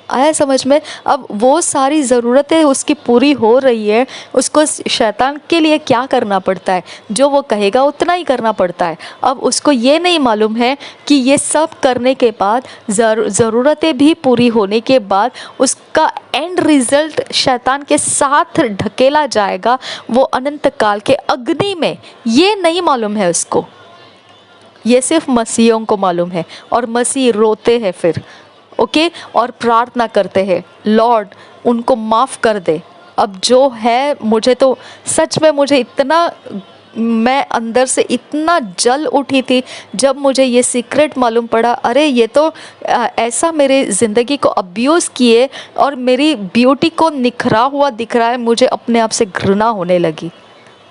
आया समझ में। अब वो सारी ज़रूरतें उसकी पूरी हो रही है, उसको शैतान के लिए क्या करना पड़ता है, जो वो कहेगा उतना ही करना पड़ता है। अब उसको ये नहीं मालूम है कि ये सब करने के बाद, ज़रूरतें भी पूरी होने के बाद, उसका एंड रिज़ल्ट शैतान के साथ ढकेला जाएगा वो अनंत काल के अग्नि में। ये नहीं मालूम है उसको, ये सिर्फ मसीहों को मालूम है, और मसीह रोते हैं फिर। ओके, और प्रार्थना करते हैं, लॉर्ड उनको माफ़ कर दे। अब जो है, मुझे तो सच में, मुझे इतना, मैं अंदर से इतना जल उठी थी जब मुझे ये सीक्रेट मालूम पड़ा। अरे ये तो ऐसा मेरे ज़िंदगी को अब्यूज़ किए और मेरी ब्यूटी को निखरा हुआ दिख रहा है, मुझे अपने आप से घृणा होने लगी।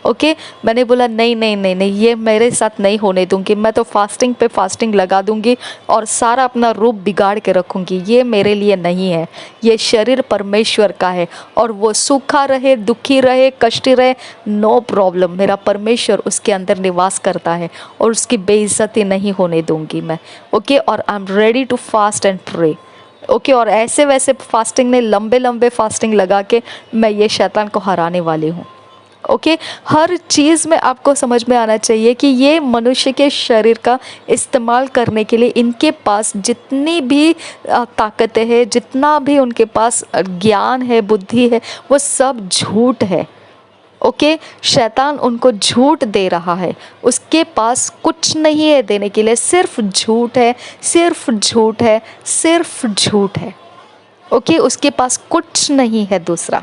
ओके। मैंने बोला नहीं नहीं नहीं नहीं, ये मेरे साथ नहीं होने दूंगी, मैं तो फास्टिंग पे फास्टिंग लगा दूंगी और सारा अपना रूप बिगाड़ के रखूंगी, ये मेरे लिए नहीं है। ये शरीर परमेश्वर का है और वो सूखा रहे, दुखी रहे, कष्टी रहे, नो प्रॉब्लम, मेरा परमेश्वर उसके अंदर निवास करता है और उसकी बेइज्जती नहीं होने दूंगी मैं। ओके, और I am ready to fast and pray. Okay, और ऐसे वैसे फास्टिंग नहीं, लंबे लंबे फास्टिंग लगा के मैं ये शैतान को हराने वाली हूँ। ओके, हर चीज़ में आपको समझ में आना चाहिए कि ये मनुष्य के शरीर का इस्तेमाल करने के लिए इनके पास जितनी भी ताकतें हैं, जितना भी उनके पास ज्ञान है, बुद्धि है, वो सब झूठ है। ओके, शैतान उनको झूठ दे रहा है, उसके पास कुछ नहीं है देने के लिए, सिर्फ झूठ है, सिर्फ झूठ है, सिर्फ झूठ है। ओके, उसके पास कुछ नहीं है दूसरा।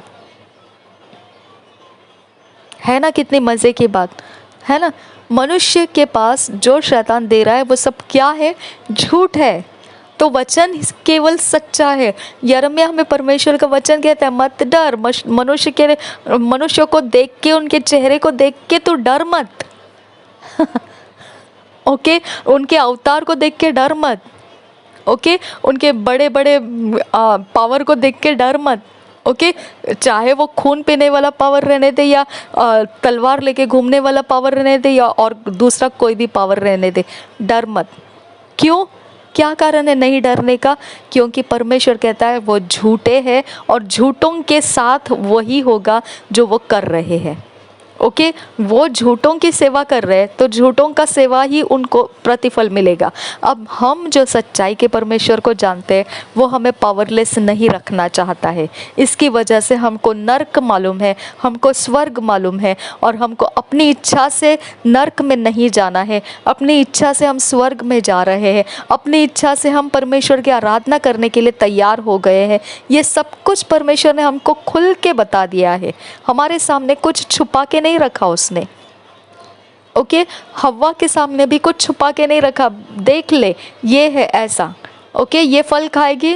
है ना, कितनी मज़े की बात है ना। मनुष्य के पास जो शैतान दे रहा है वो सब क्या है, झूठ है। तो वचन केवल सच्चा है। यिर्मयाह में परमेश्वर का वचन कहता है मत डर, मनुष्य को देख के, उनके चेहरे को देख के तो डर मत। ओके, उनके अवतार को देख के डर मत। ओके, उनके बड़े बड़े पावर को देख के डर मत। ओके, चाहे वो खून पीने वाला पावर रहने दे या तलवार लेके घूमने वाला पावर रहने दे या और दूसरा कोई भी पावर रहने दे, डर मत। क्यों, क्या कारण है नहीं डरने का? क्योंकि परमेश्वर कहता है वो झूठे हैं और झूठों के साथ वही होगा जो वो कर रहे हैं। ओके, वो झूठों की सेवा कर रहे हैं तो झूठों का सेवा ही उनको प्रतिफल मिलेगा। अब हम जो सच्चाई के परमेश्वर को जानते हैं वो हमें पावरलेस नहीं रखना चाहता है। इसकी वजह से हमको नर्क मालूम है, हमको स्वर्ग मालूम है और हमको अपनी इच्छा से नर्क में नहीं जाना है, अपनी इच्छा से हम स्वर्ग में जा रहे हैं, अपनी इच्छा से हम परमेश्वर की आराधना करने के लिए तैयार हो गए हैं। ये सब कुछ परमेश्वर ने हमको खुल के बता दिया है, हमारे सामने कुछ छुपा के नहीं रखा उसने। ओके, हव्वा के सामने भी कुछ छुपा के नहीं रखा, देख ले ये है ऐसा। ओके, ये फल खाएगी,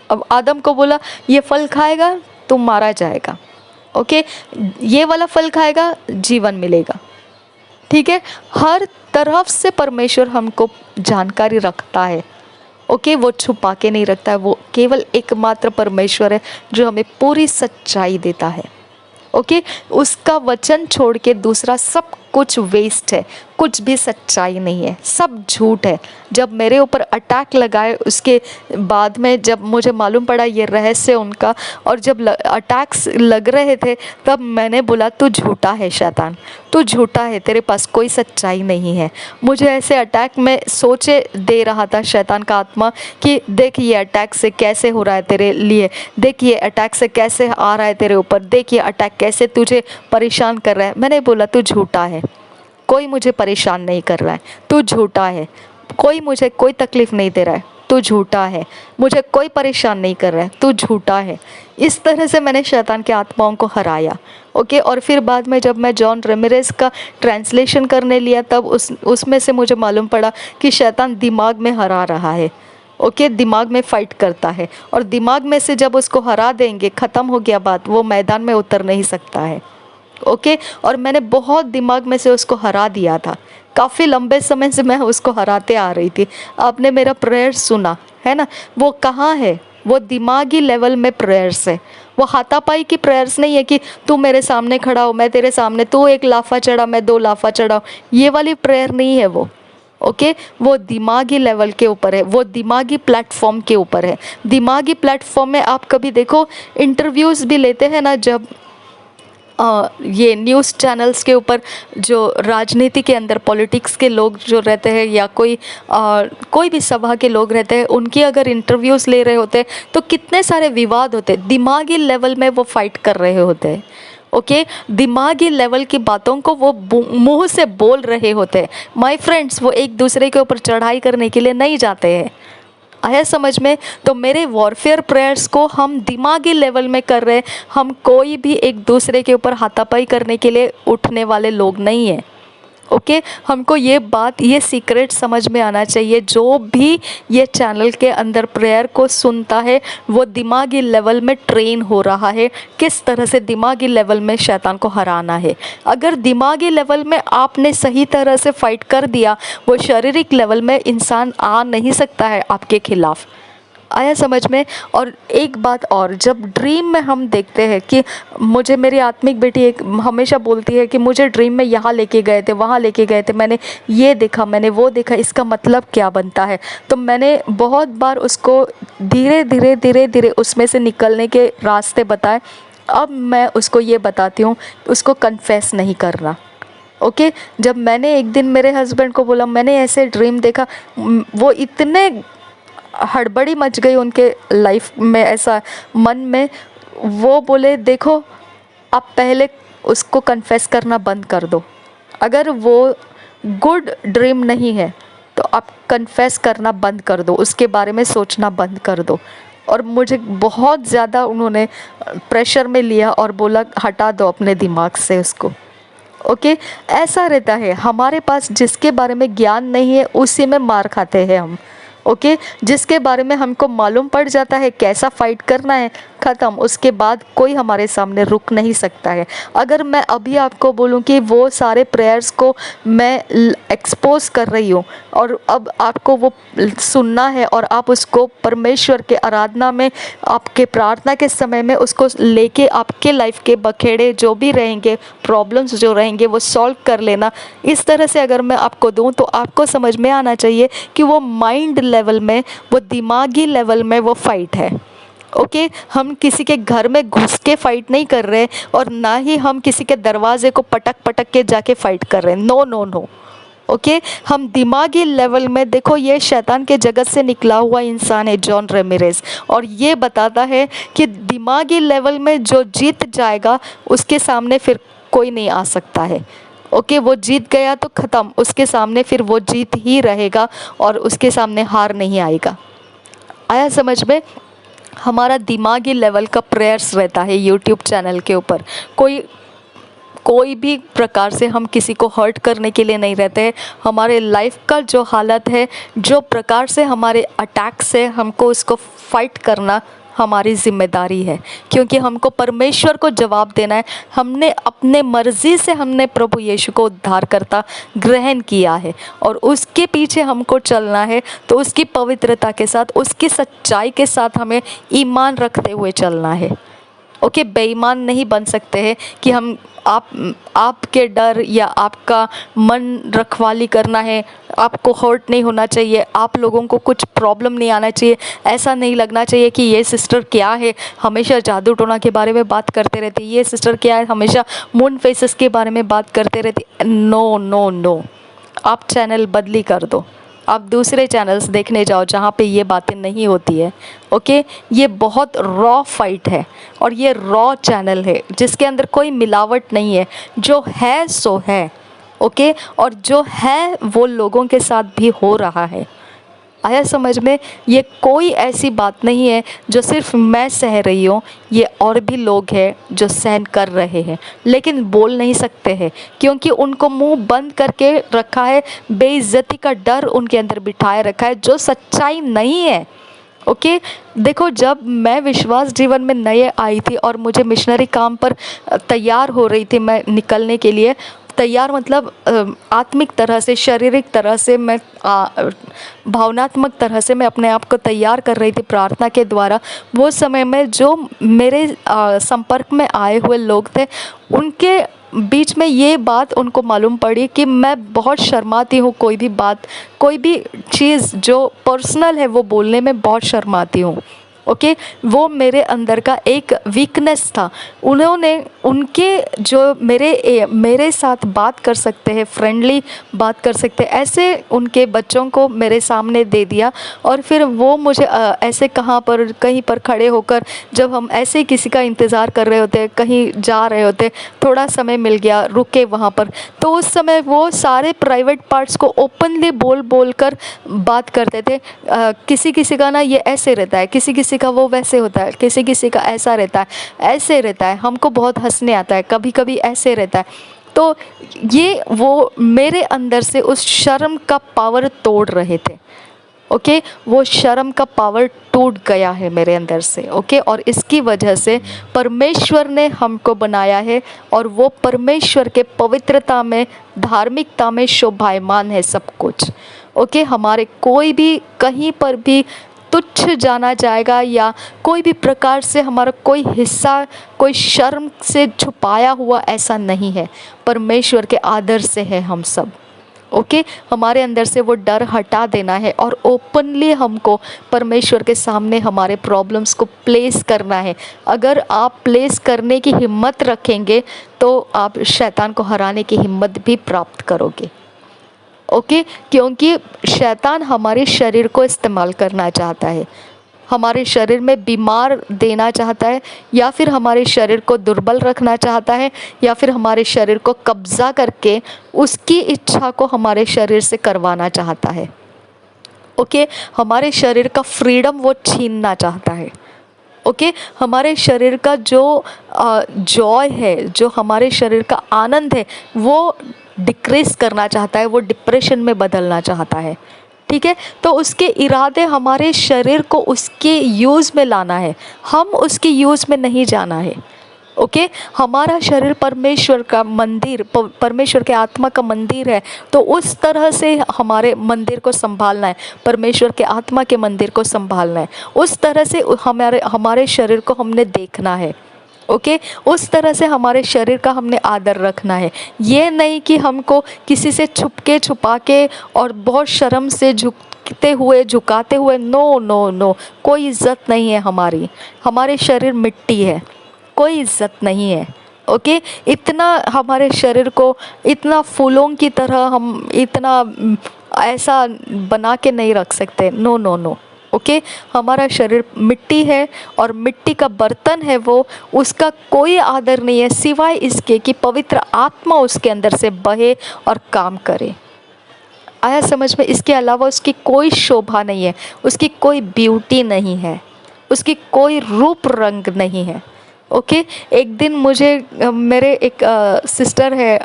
अब आदम को बोला ये फल खाएगा तो मारा जाएगा। ओके, ये वाला फल खाएगा जीवन मिलेगा। ठीक है, हर तरफ से परमेश्वर हमको जानकारी रखता है। ओके, वो छुपा के नहीं रखता है, वो केवल एकमात्र परमेश्वर है जो हमें पूरी सच्चाई देता है। ओके, उसका वचन छोड़ के दूसरा सब कुछ वेस्ट है, कुछ भी सच्चाई नहीं है, सब झूठ है। जब मेरे ऊपर अटैक लगाए उसके बाद में जब मुझे मालूम पड़ा ये रहस्य उनका, और जब अटैक्स लग रहे थे तब मैंने बोला तू झूठा है शैतान, तू झूठा है, तेरे पास कोई सच्चाई नहीं है। मुझे ऐसे अटैक में सोचे दे रहा था शैतान का आत्मा कि देख ये अटैक से कैसे हो रहा है तेरे लिए, देख ये अटैक से कैसे आ रहा है तेरे ऊपर, देख ये अटैक कैसे तुझे परेशान कर रहा है। मैंने बोला तू झूठा है, कोई मुझे परेशान नहीं कर रहा है, तू झूठा है, कोई मुझे कोई तकलीफ़ नहीं दे रहा है, तू झूठा है, मुझे कोई परेशान नहीं कर रहा है, तू झूठा है। इस तरह से मैंने शैतान के आत्माओं को हराया। ओके, और फिर बाद में जब मैं जॉन रेमिरेज का ट्रांसलेशन करने लिया तब उसमें से मुझे मालूम पड़ा कि शैतान दिमाग में हरा रहा है। ओके, दिमाग में फ़ाइट करता है और दिमाग में से जब उसको हरा देंगे, ख़त्म हो गया बात, वो मैदान में उतर नहीं सकता है। ओके, और मैंने बहुत दिमाग में से उसको हरा दिया था, काफ़ी लंबे समय से मैं उसको हराते आ रही थी। आपने मेरा प्रेयर सुना है ना, वो कहाँ है, वो दिमागी लेवल में प्रेयर्स है, वो हाथापाई की प्रेयर्स नहीं है कि तू मेरे सामने खड़ा हो, मैं तेरे सामने, तू एक लाफा चढ़ा मैं दो लाफा चढ़ाऊँ, ये वाली प्रेयर नहीं है वो। ओके, वो दिमागी लेवल के ऊपर है, वो दिमागी प्लेटफॉर्म के ऊपर है। दिमागी प्लेटफॉर्म में आप कभी देखो इंटरव्यूज़ भी लेते हैं ना, जब ये न्यूज़ चैनल्स के ऊपर जो राजनीति के अंदर पॉलिटिक्स के लोग जो रहते हैं या कोई भी सभा के लोग रहते हैं, उनकी अगर इंटरव्यूज़ ले रहे होते हैं तो कितने सारे विवाद होते हैं, दिमागी लेवल में वो फाइट कर रहे होते हैं। ओके, दिमागी लेवल की बातों को वो मुंह से बोल रहे होते हैं। माय फ्रेंड्स, वो एक दूसरे के ऊपर चढ़ाई करने के लिए नहीं जाते हैं। आया समझ में? तो मेरे वॉरफेयर प्रेयर्स को हम दिमागी लेवल में कर रहे हैं, हम कोई भी एक दूसरे के ऊपर हाथापाई करने के लिए उठने वाले लोग नहीं हैं। ओके, हमको ये बात, ये सीक्रेट समझ में आना चाहिए, जो भी ये चैनल के अंदर प्रेयर को सुनता है वो दिमागी लेवल में ट्रेन हो रहा है किस तरह से दिमागी लेवल में शैतान को हराना है। अगर दिमागी लेवल में आपने सही तरह से फाइट कर दिया, वो शारीरिक लेवल में इंसान आ नहीं सकता है आपके खिलाफ। आया समझ में। और एक बात और, जब ड्रीम में हम देखते हैं कि मुझे मेरी आत्मिक बेटी एक हमेशा बोलती है कि मुझे ड्रीम में यहाँ लेके गए थे, वहाँ लेके गए थे, मैंने ये देखा, मैंने वो देखा, इसका मतलब क्या बनता है। तो मैंने बहुत बार उसको धीरे धीरे धीरे धीरे उसमें से निकलने के रास्ते बताए। अब मैं उसको ये बताती हूँ, उसको कन्फेस नहीं करना। ओके, जब मैंने एक दिन मेरे हस्बैंड को बोला मैंने ऐसे ड्रीम देखा, वो इतने हड़बड़ी मच गई उनके लाइफ में, ऐसा मन में, वो बोले देखो आप पहले उसको कन्फेस करना बंद कर दो। अगर वो गुड ड्रीम नहीं है तो आप कन्फेस करना बंद कर दो, उसके बारे में सोचना बंद कर दो। और मुझे बहुत ज़्यादा उन्होंने प्रेशर में लिया और बोला हटा दो अपने दिमाग से उसको। ओके, ऐसा रहता है हमारे पास, जिसके बारे में ज्ञान नहीं है उसी में मार खाते हैं हम। ओके, जिसके बारे में हमको मालूम पड़ जाता है कैसा फाइट करना है, ख़त्म, उसके बाद कोई हमारे सामने रुक नहीं सकता है। अगर मैं अभी आपको बोलूं कि वो सारे प्रेयर्स को मैं एक्सपोज कर रही हूँ और अब आपको वो सुनना है और आप उसको परमेश्वर के आराधना में, आपके प्रार्थना के समय में उसको लेके आपके लाइफ के बखेड़े जो भी रहेंगे, प्रॉब्लम्स जो रहेंगे वो सॉल्व कर लेना, इस तरह से अगर मैं आपको दूं तो आपको समझ में आना चाहिए कि वो माइंड लेवल में, वो दिमागी लेवल में वो फाइट है। ओके, हम किसी के घर में घुस के फाइट नहीं कर रहे और ना ही हम किसी के दरवाजे को पटक पटक के जाके फाइट कर रहे हैं। No no no. ओके, हम दिमागी लेवल में, देखो ये शैतान के जगत से निकला हुआ इंसान है जॉन रेमिरेज, और ये बताता है कि दिमागी लेवल में जो जीत जाएगा उसके सामने फिर कोई नहीं आ सकता है। ओके, वो जीत गया तो ख़त्म, उसके सामने फिर वो जीत ही रहेगा और उसके सामने हार नहीं आएगा। आया समझ में। हमारा दिमागी लेवल का प्रेयर्स रहता है यूट्यूब चैनल के ऊपर, कोई भी प्रकार से हम किसी को हर्ट करने के लिए नहीं रहते हैं। हमारे लाइफ का जो हालत है, जो प्रकार से हमारे अटैक्स है, हमको उसको फाइट करना हमारी जिम्मेदारी है, क्योंकि हमको परमेश्वर को जवाब देना है। हमने अपने मर्ज़ी से हमने प्रभु यीशु को उद्धारकर्ता ग्रहण किया है और उसके पीछे हमको चलना है। तो उसकी पवित्रता के साथ, उसकी सच्चाई के साथ हमें ईमान रखते हुए चलना है। ओके, बेईमान नहीं बन सकते हैं कि हम आपके डर या आपका मन रखवाली करना है, आपको हर्ट नहीं होना चाहिए, आप लोगों को कुछ प्रॉब्लम नहीं आना चाहिए, ऐसा नहीं लगना चाहिए कि ये सिस्टर क्या है हमेशा जादू टोना के बारे में बात करते रहती, ये सिस्टर क्या है हमेशा मून फेसेस के बारे में बात करते रहती। नो नो नो, आप चैनल बदली कर दो, आप दूसरे चैनल्स देखने जाओ जहाँ पे ये बातें नहीं होती है। ओके, ये बहुत रॉ फाइट है और ये रॉ चैनल है जिसके अंदर कोई मिलावट नहीं है, जो है सो है। ओके, और जो है वो लोगों के साथ भी हो रहा है। आया समझ में। ये कोई ऐसी बात नहीं है जो सिर्फ मैं सह रही हूँ, ये और भी लोग हैं जो सहन कर रहे हैं लेकिन बोल नहीं सकते हैं, क्योंकि उनको मुंह बंद करके रखा है, बेइज्जती का डर उनके अंदर बिठाए रखा है, जो सच्चाई नहीं है। ओके, देखो जब मैं विश्वास जीवन में नए आई थी और मुझे मिशनरी काम पर तैयार हो रही थी, मैं निकलने के लिए तैयार, मतलब आत्मिक तरह से, शारीरिक तरह से, मैं भावनात्मक तरह से मैं अपने आप को तैयार कर रही थी प्रार्थना के द्वारा। वो समय में जो मेरे संपर्क में आए हुए लोग थे, उनके बीच में ये बात उनको मालूम पड़ी कि मैं बहुत शर्माती हूँ, कोई भी बात, कोई भी चीज़ जो पर्सनल है वो बोलने में बहुत शर्माती हूँ। ओके, वो मेरे अंदर का एक वीकनेस था। उन्होंने उनके जो मेरे साथ बात कर सकते हैं, फ्रेंडली बात कर सकते हैं, ऐसे उनके बच्चों को मेरे सामने दे दिया और फिर वो मुझे ऐसे कहीं पर खड़े होकर, जब हम ऐसे ही किसी का इंतज़ार कर रहे होते, कहीं जा रहे होते, थोड़ा समय मिल गया, रुके वहाँ पर, तो उस समय वो सारे प्राइवेट पार्ट्स को ओपनली बोल कर बात करते थे। किसी किसी का ना ये ऐसे रहता है, किसी किसी का वो वैसे होता है, किसी किसी का ऐसा रहता है, ऐसे रहता है, हमको बहुत हंसने आता है, कभी कभी ऐसे रहता है। तो तो ये वो मेरे अंदर से उस शर्म का पावर तोड़ रहे थे। ओके, वो शर्म का पावर टूट गया है मेरे अंदर से। ओके, और इसकी वजह से परमेश्वर ने हमको बनाया है, और वो परमेश्वर के पवित्रता में, धार्मिकता में शोभायमान है सब कुछ। ओके, हमारे कोई भी कहीं पर भी तुच्छ जाना जाएगा, या कोई भी प्रकार से हमारा कोई हिस्सा कोई शर्म से छुपाया हुआ ऐसा नहीं है। परमेश्वर के आदर से है हम सब। ओके, हमारे अंदर से वो डर हटा देना है, और ओपनली हमको परमेश्वर के सामने हमारे प्रॉब्लम्स को प्लेस करना है। अगर आप प्लेस करने की हिम्मत रखेंगे तो आप शैतान को हराने की हिम्मत भी प्राप्त करोगे। ओके, क्योंकि शैतान हमारे शरीर को इस्तेमाल करना चाहता है, हमारे शरीर में बीमार देना चाहता है, या फिर हमारे शरीर को दुर्बल रखना चाहता है, या फिर हमारे शरीर को कब्जा करके उसकी इच्छा को हमारे शरीर से करवाना चाहता है। ओके, हमारे शरीर का फ्रीडम वो छीनना चाहता है। ओके, हमारे शरीर का जो जॉय है, जो हमारे शरीर का आनंद है, वो डिक्रीज करना चाहता है, वो डिप्रेशन में बदलना चाहता है। ठीक है, तो उसके इरादे हमारे शरीर को उसके यूज़ में लाना है, हम उसके यूज़ में नहीं जाना है। ओके, हमारा शरीर परमेश्वर का मंदिर, परमेश्वर के आत्मा का मंदिर है, तो उस तरह से हमारे मंदिर को संभालना है, परमेश्वर के आत्मा के मंदिर को संभालना है। उस तरह से हमारे शरीर को हमने देखना है। ओके, उस तरह से हमारे शरीर का हमने आदर रखना है। ये नहीं कि हमको किसी से छुपके छुपा के और बहुत शर्म से झुकाते हुए, नो नो नो, कोई इज्जत नहीं है हमारी। हमारे शरीर मिट्टी है, कोई इज्जत नहीं है। ओके, इतना हमारे शरीर को इतना फूलों की तरह हम इतना ऐसा बना के नहीं रख सकते। No no no. ओके, हमारा शरीर मिट्टी है, और मिट्टी का बर्तन है वो, उसका कोई आदर नहीं है सिवाय इसके कि पवित्र आत्मा उसके अंदर से बहे और काम करे। आया समझ में? इसके अलावा उसकी कोई शोभा नहीं है, उसकी कोई ब्यूटी नहीं है, उसकी कोई रूप रंग नहीं है। ओके, एक दिन मुझे मेरे एक सिस्टर है,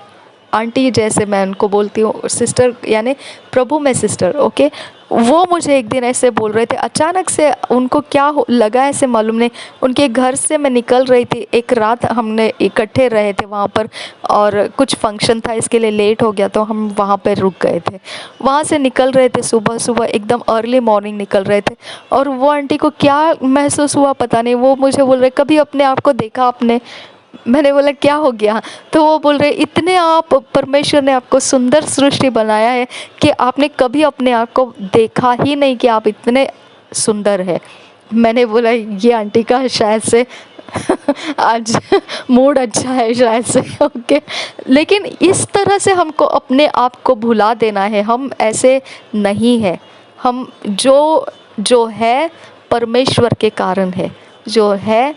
आंटी जैसे मैं उनको बोलती हूँ, सिस्टर यानी प्रभु में सिस्टर। ओके, वो मुझे एक दिन ऐसे बोल रहे थे, अचानक से उनको क्या लगा ऐसे मालूम नहीं, उनके घर से मैं निकल रही थी, एक रात हमने इकट्ठे रहे थे वहाँ पर, और कुछ फंक्शन था इसके लिए लेट हो गया, तो हम वहाँ पर रुक गए थे। वहाँ से निकल रहे थे सुबह सुबह, एकदम अर्ली मॉर्निंग निकल रहे थे, और वो आंटी को क्या महसूस हुआ पता नहीं, वो मुझे बोल रहे, कभी अपने आप को देखा आपने? मैंने बोला क्या हो गया? तो वो बोल रहे, इतने आप, परमेश्वर ने आपको सुंदर सृष्टि बनाया है कि आपने कभी अपने आप को देखा ही नहीं कि आप इतने सुंदर है। मैंने बोला ये आंटी का शायद से आज मूड अच्छा है शायद से। ओके, लेकिन इस तरह से हमको अपने आप को भुला देना है, हम ऐसे नहीं है। हम जो है परमेश्वर के कारण है, जो है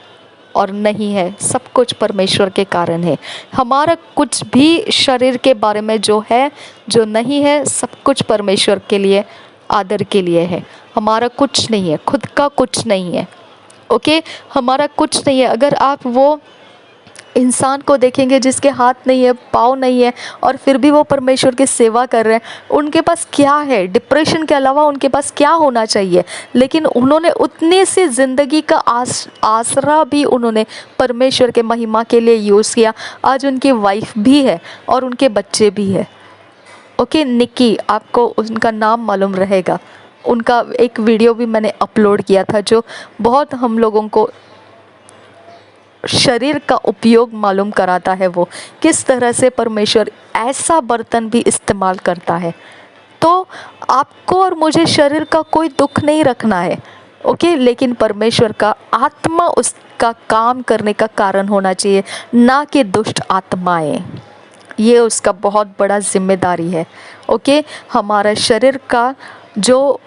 और नहीं है सब कुछ परमेश्वर के कारण है। हमारा कुछ भी शरीर के बारे में जो है जो नहीं है, सब कुछ परमेश्वर के लिए, आदर के लिए है। हमारा कुछ नहीं है, खुद का कुछ नहीं है। ओके, हमारा कुछ नहीं है। अगर आप वो इंसान को देखेंगे जिसके हाथ नहीं है, पाँव नहीं है, और फिर भी वो परमेश्वर की सेवा कर रहे हैं, उनके पास क्या है? डिप्रेशन के अलावा उनके पास क्या होना चाहिए? लेकिन उन्होंने उतनी सी ज़िंदगी का आसरा भी उन्होंने परमेश्वर के महिमा के लिए यूज़ किया। आज उनकी वाइफ भी है और उनके बच्चे भी है। ओके, निकी, आपको उनका नाम मालूम रहेगा, उनका एक वीडियो भी मैंने अपलोड किया था जो बहुत हम लोगों को शरीर का उपयोग मालूम कराता है, वो किस तरह से परमेश्वर ऐसा बर्तन भी इस्तेमाल करता है। तो आपको और मुझे शरीर का कोई दुख नहीं रखना है। ओके, लेकिन परमेश्वर का आत्मा उसका काम करने का कारण होना चाहिए, ना कि दुष्ट आत्माएं। ये उसका बहुत बड़ा जिम्मेदारी है। ओके, हमारा शरीर का जो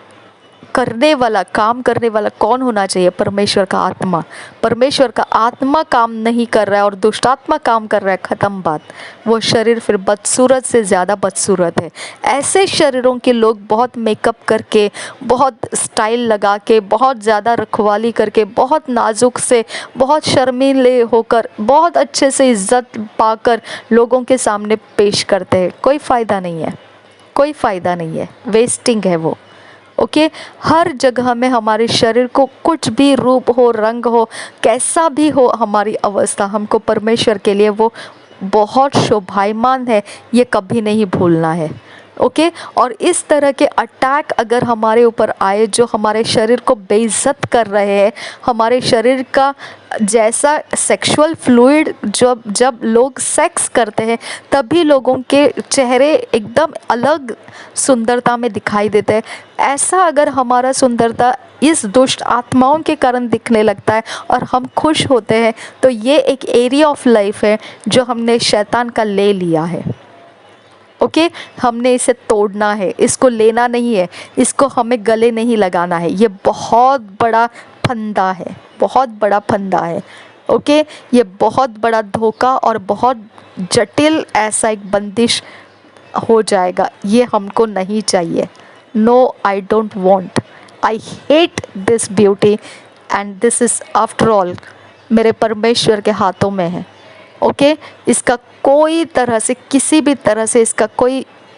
करने वाला, काम करने वाला कौन होना चाहिए? परमेश्वर का आत्मा। परमेश्वर का आत्मा काम नहीं कर रहा है और दुष्ट आत्मा काम कर रहा है, ख़त्म बात। वो शरीर फिर बदसूरत से ज़्यादा बदसूरत है। ऐसे शरीरों के लोग बहुत मेकअप करके, बहुत स्टाइल लगा के, बहुत ज़्यादा रखवाली करके, बहुत नाजुक से, बहुत शर्मीले होकर, बहुत अच्छे से इज्जत पाकर लोगों के सामने पेश करते हैं। कोई फ़ायदा नहीं है, कोई फ़ायदा नहीं है, वेस्टिंग है वो। ओके हर जगह में हमारे शरीर को कुछ भी रूप हो, रंग हो, कैसा भी हो हमारी अवस्था, हमको परमेश्वर के लिए वो बहुत शोभायमान है, ये कभी नहीं भूलना है। ओके और इस तरह के अटैक अगर हमारे ऊपर आए जो हमारे शरीर को बेइज्जत कर रहे हैं, हमारे शरीर का जैसा सेक्सुअल फ्लूइड जब जब लोग सेक्स करते हैं तभी लोगों के चेहरे एकदम अलग सुंदरता में दिखाई देते हैं, ऐसा अगर हमारा सुंदरता इस दुष्ट आत्माओं के कारण दिखने लगता है और हम खुश होते हैं, तो ये एक एरिया ऑफ लाइफ है जो हमने शैतान का ले लिया है। ओके हमने इसे तोड़ना है, इसको लेना नहीं है, इसको हमें गले नहीं लगाना है। ये बहुत बड़ा फंदा है, बहुत बड़ा फंदा है। ओके ये बहुत बड़ा धोखा और बहुत जटिल ऐसा एक बंदिश हो जाएगा, ये हमको नहीं चाहिए। No I don't want, I hate this beauty and this is after all मेरे परमेश्वर के हाथों में है। ओके इसका कोई तरह से, किसी भी तरह से इसका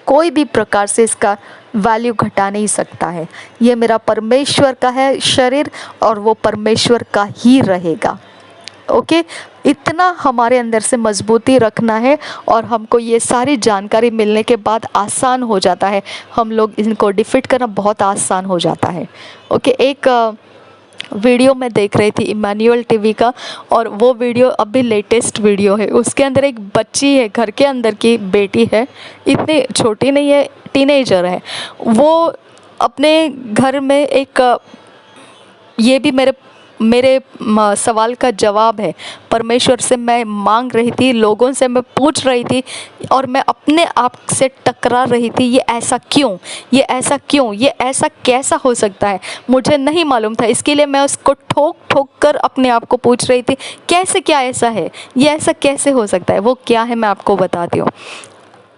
कोई भी प्रकार से इसका वैल्यू घटा नहीं सकता है। ये मेरा परमेश्वर का है शरीर और वो परमेश्वर का ही रहेगा। ओके इतना हमारे अंदर से मजबूती रखना है और हमको ये सारी जानकारी मिलने के बाद आसान हो जाता है, हम लोग इनको डिफीट करना बहुत आसान हो जाता है। ओके एक वीडियो मैं देख रही थी इमैनुअल टीवी का, और वो वीडियो अभी लेटेस्ट वीडियो है। उसके अंदर एक बच्ची है, घर के अंदर की बेटी है, इतनी छोटी नहीं है, टीनेजर है। वो अपने घर में एक ये भी मेरे सवाल का जवाब है, परमेश्वर से मैं मांग रही थी, लोगों से मैं पूछ रही थी और मैं अपने आप से टकरा रही थी, ये ऐसा क्यों, ये ऐसा क्यों, ये ऐसा कैसा हो सकता है, मुझे नहीं मालूम था। इसके लिए मैं उसको ठोक ठोक कर अपने आप को पूछ रही थी, कैसे, क्या ऐसा है, ये ऐसा कैसे हो सकता है। वो क्या है मैं आपको बताती हूँ।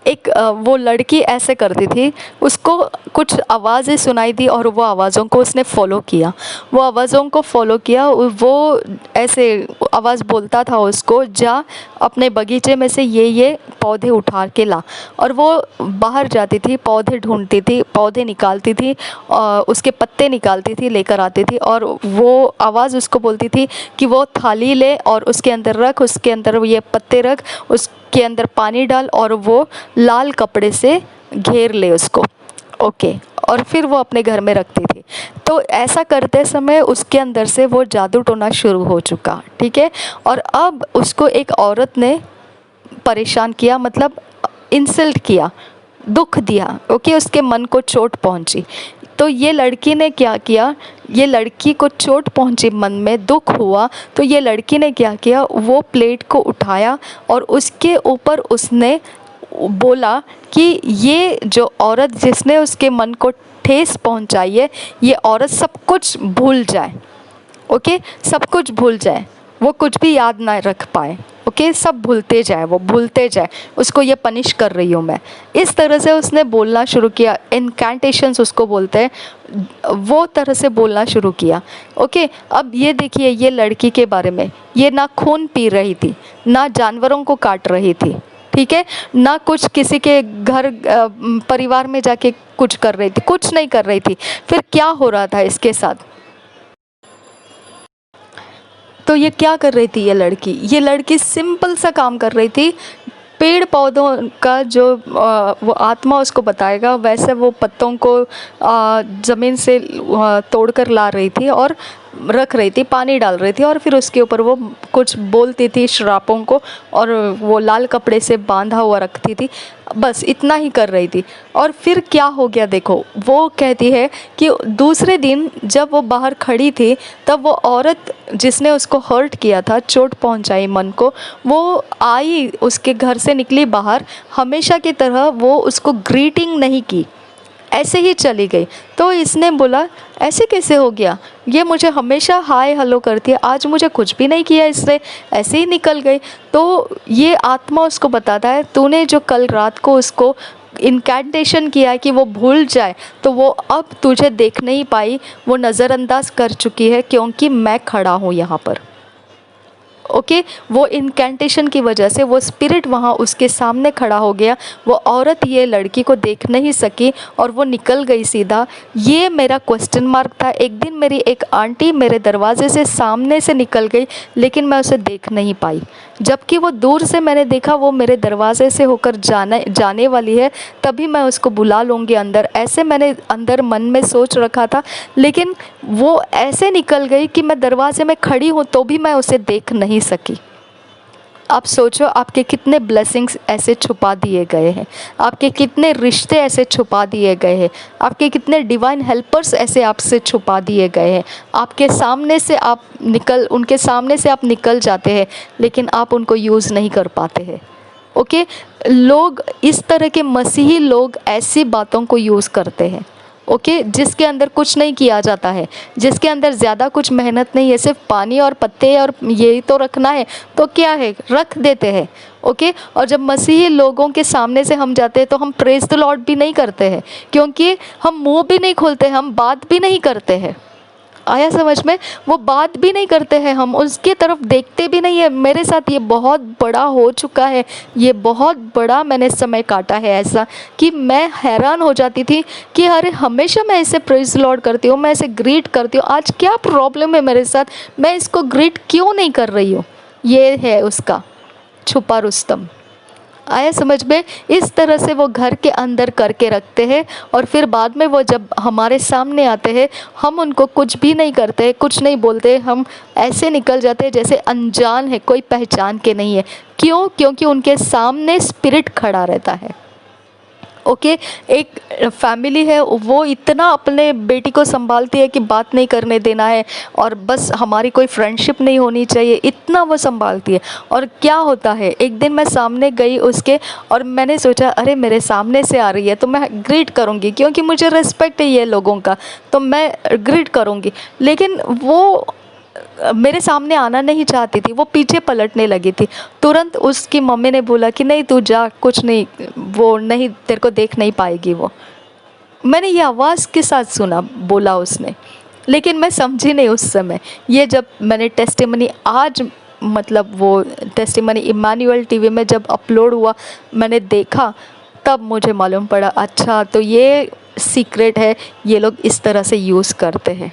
एक वो लड़की ऐसे करती थी, उसको कुछ आवाज़ें सुनाई दी और वो आवाज़ों को उसने फ़ॉलो किया, वो आवाज़ों को फ़ॉलो किया। वो ऐसे आवाज़ बोलता था उसको, जा अपने बगीचे में से ये पौधे उठा के ला, और वो बाहर जाती थी, पौधे ढूंढती थी, पौधे निकालती थी, उसके पत्ते निकालती थी, लेकर आती थी, और वो आवाज़ उसको बोलती थी कि वो थाली ले और उसके अंदर रख, उसके अंदर ये पत्ते रख, उसके अंदर पानी डाल और वो लाल कपड़े से घेर ले उसको। ओके और फिर वो अपने घर में रखती थी। तो ऐसा करते समय उसके अंदर से वो जादू टोना शुरू हो चुका, ठीक है। और अब उसको एक औरत ने परेशान किया, मतलब इंसल्ट किया, दुख दिया। ओके उसके मन को चोट पहुंची। तो ये लड़की ने क्या किया, ये लड़की को चोट पहुंची, मन में दुख हुआ, तो ये लड़की ने क्या किया, वो प्लेट को उठाया और उसके ऊपर उसने बोला कि ये जो औरत जिसने उसके मन को ठेस पहुंचाई है, ये औरत सब कुछ भूल जाए। ओके सब कुछ भूल जाए, वो कुछ भी याद ना रख पाए। ओके सब भूलते जाए, वो भूलते जाए, उसको ये पनिश कर रही हूँ मैं। इस तरह से उसने बोलना शुरू किया, इनकैंटेशंस उसको बोलते हैं, वो तरह से बोलना शुरू किया। ओके अब ये देखिए, ये लड़की के बारे में, ये ना खून पी रही थी, ना जानवरों को काट रही थी, ठीक है, ना कुछ किसी के घर परिवार में जाके कुछ कर रही थी, कुछ नहीं कर रही थी। फिर क्या हो रहा था इसके साथ, तो ये क्या कर रही थी, ये लड़की सिंपल सा काम कर रही थी। पेड़ पौधों का जो वो आत्मा उसको बताएगा वैसे वो पत्तों को ज़मीन से तोड़कर ला रही थी और रख रही थी, पानी डाल रही थी, और फिर उसके ऊपर वो कुछ बोलती थी श्रापों को, और वो लाल कपड़े से बांधा हुआ रखती थी, बस इतना ही कर रही थी। और फिर क्या हो गया देखो, वो कहती है कि दूसरे दिन जब वो बाहर खड़ी थी तब वो औरत जिसने उसको हर्ट किया था, चोट पहुंचाई मन को, वो आई, उसके घर से निकली बाहर, हमेशा की तरह वो उसको ग्रीटिंग नहीं की, ऐसे ही चली गई। तो इसने बोला ऐसे कैसे हो गया, ये मुझे हमेशा हाय हेलो करती है, आज मुझे कुछ भी नहीं किया इसने, ऐसे ही निकल गई। तो ये आत्मा उसको बताता है तूने जो कल रात को उसको इनकैंटेशन किया है कि वो भूल जाए, तो वो अब तुझे देख नहीं पाई, वो नज़रअंदाज कर चुकी है क्योंकि मैं खड़ा हूँ यहाँ पर। ओके वो इनकैंटेशन की वजह से वो स्पिरिट वहाँ उसके सामने खड़ा हो गया। वो औरत ये लड़की को देख नहीं सकी और वो निकल गई सीधा। ये मेरा क्वेश्चन मार्क था। एक दिन मेरी एक आंटी मेरे दरवाजे से सामने से निकल गई, लेकिन मैं उसे देख नहीं पाई, जबकि वो दूर से मैंने देखा वो मेरे दरवाजे से होकर जाने वाली है, तभी मैं उसको बुला लूँगी अंदर, ऐसे मैंने अंदर मन में सोच रखा था। लेकिन वो ऐसे निकल गई कि मैं दरवाजे में खड़ी हूँ तो भी मैं उसे देख नहीं सकी। आप सोचो आपके कितने ब्लेसिंग्स ऐसे छुपा दिए गए हैं, आपके कितने रिश्ते ऐसे छुपा दिए गए हैं, आपके कितने डिवाइन हेल्पर्स ऐसे आपसे छुपा दिए गए हैं। आपके सामने से उनके सामने से आप निकल जाते हैं, लेकिन आप उनको यूज़ नहीं कर पाते हैं। ओके लोग इस तरह के मसीही लोग ऐसी बातों को यूज़ करते हैं। ओके जिसके अंदर कुछ नहीं किया जाता है, जिसके अंदर ज़्यादा कुछ मेहनत नहीं है, सिर्फ पानी और पत्ते और यही तो रखना है, तो क्या है रख देते हैं। ओके और जब मसीही लोगों के सामने से हम जाते हैं तो हम प्रेज द लॉर्ड भी नहीं करते हैं, क्योंकि हम मुंह भी नहीं खोलते, हम बात भी नहीं करते हैं। आया समझ में, वो बात भी नहीं करते हैं, हम उसकी तरफ देखते भी नहीं है। मेरे साथ ये बहुत बड़ा हो चुका है, ये बहुत बड़ा मैंने समय काटा है ऐसा कि मैं हैरान हो जाती थी कि अरे हमेशा मैं ऐसे प्रेज लॉर्ड करती हूँ, मैं ऐसे ग्रीट करती हूँ, आज क्या प्रॉब्लम है मेरे साथ, मैं इसको ग्रीट क्यों नहीं कर रही हूँ। ये है उसका छुपा रुस्तम। आया समझ में, इस तरह से वो घर के अंदर करके रखते हैं और फिर बाद में वो जब हमारे सामने आते हैं हम उनको कुछ भी नहीं करते, कुछ नहीं बोलते, हम ऐसे निकल जाते हैं जैसे अनजान है, कोई पहचान के नहीं है। क्यों? क्योंकि उनके सामने स्पिरिट खड़ा रहता है। ओके एक फैमिली है वो इतना अपने बेटी को संभालती है कि बात नहीं करने देना है और बस हमारी कोई फ्रेंडशिप नहीं होनी चाहिए, इतना वो संभालती है। और क्या होता है, एक दिन मैं सामने गई उसके और मैंने सोचा अरे मेरे सामने से आ रही है तो मैं ग्रीट करूँगी, क्योंकि मुझे रिस्पेक्ट है ये लोगों का, तो मैं ग्रीट करूँगी। लेकिन वो मेरे सामने आना नहीं चाहती थी, वो पीछे पलटने लगी थी। तुरंत उसकी मम्मी ने बोला कि नहीं तू जा, कुछ नहीं, वो नहीं तेरे को देख नहीं पाएगी वो। मैंने ये आवाज़ के साथ सुना, बोला उसने, लेकिन मैं समझी नहीं उस समय। ये जब मैंने टेस्टिमनी आज मतलब वो टेस्टिमनी इमानुएल टीवी में जब अपलोड हुआ मैंने देखा, तब मुझे मालूम पड़ा अच्छा तो ये सीक्रेट है, ये लोग इस तरह से यूज़ करते हैं।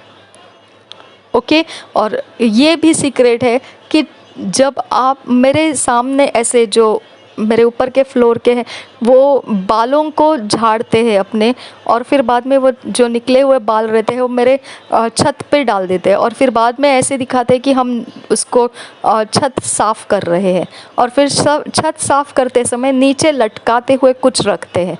ओके और ये भी सीक्रेट है कि जब आप मेरे सामने ऐसे जो मेरे ऊपर के फ्लोर के हैं वो बालों को झाड़ते हैं अपने, और फिर बाद में वो जो निकले हुए बाल रहते हैं वो मेरे छत पे डाल देते हैं, और फिर बाद में ऐसे दिखाते हैं कि हम उसको छत साफ़ कर रहे हैं, और फिर सब छत साफ़ करते समय नीचे लटकाते हुए कुछ रखते हैं,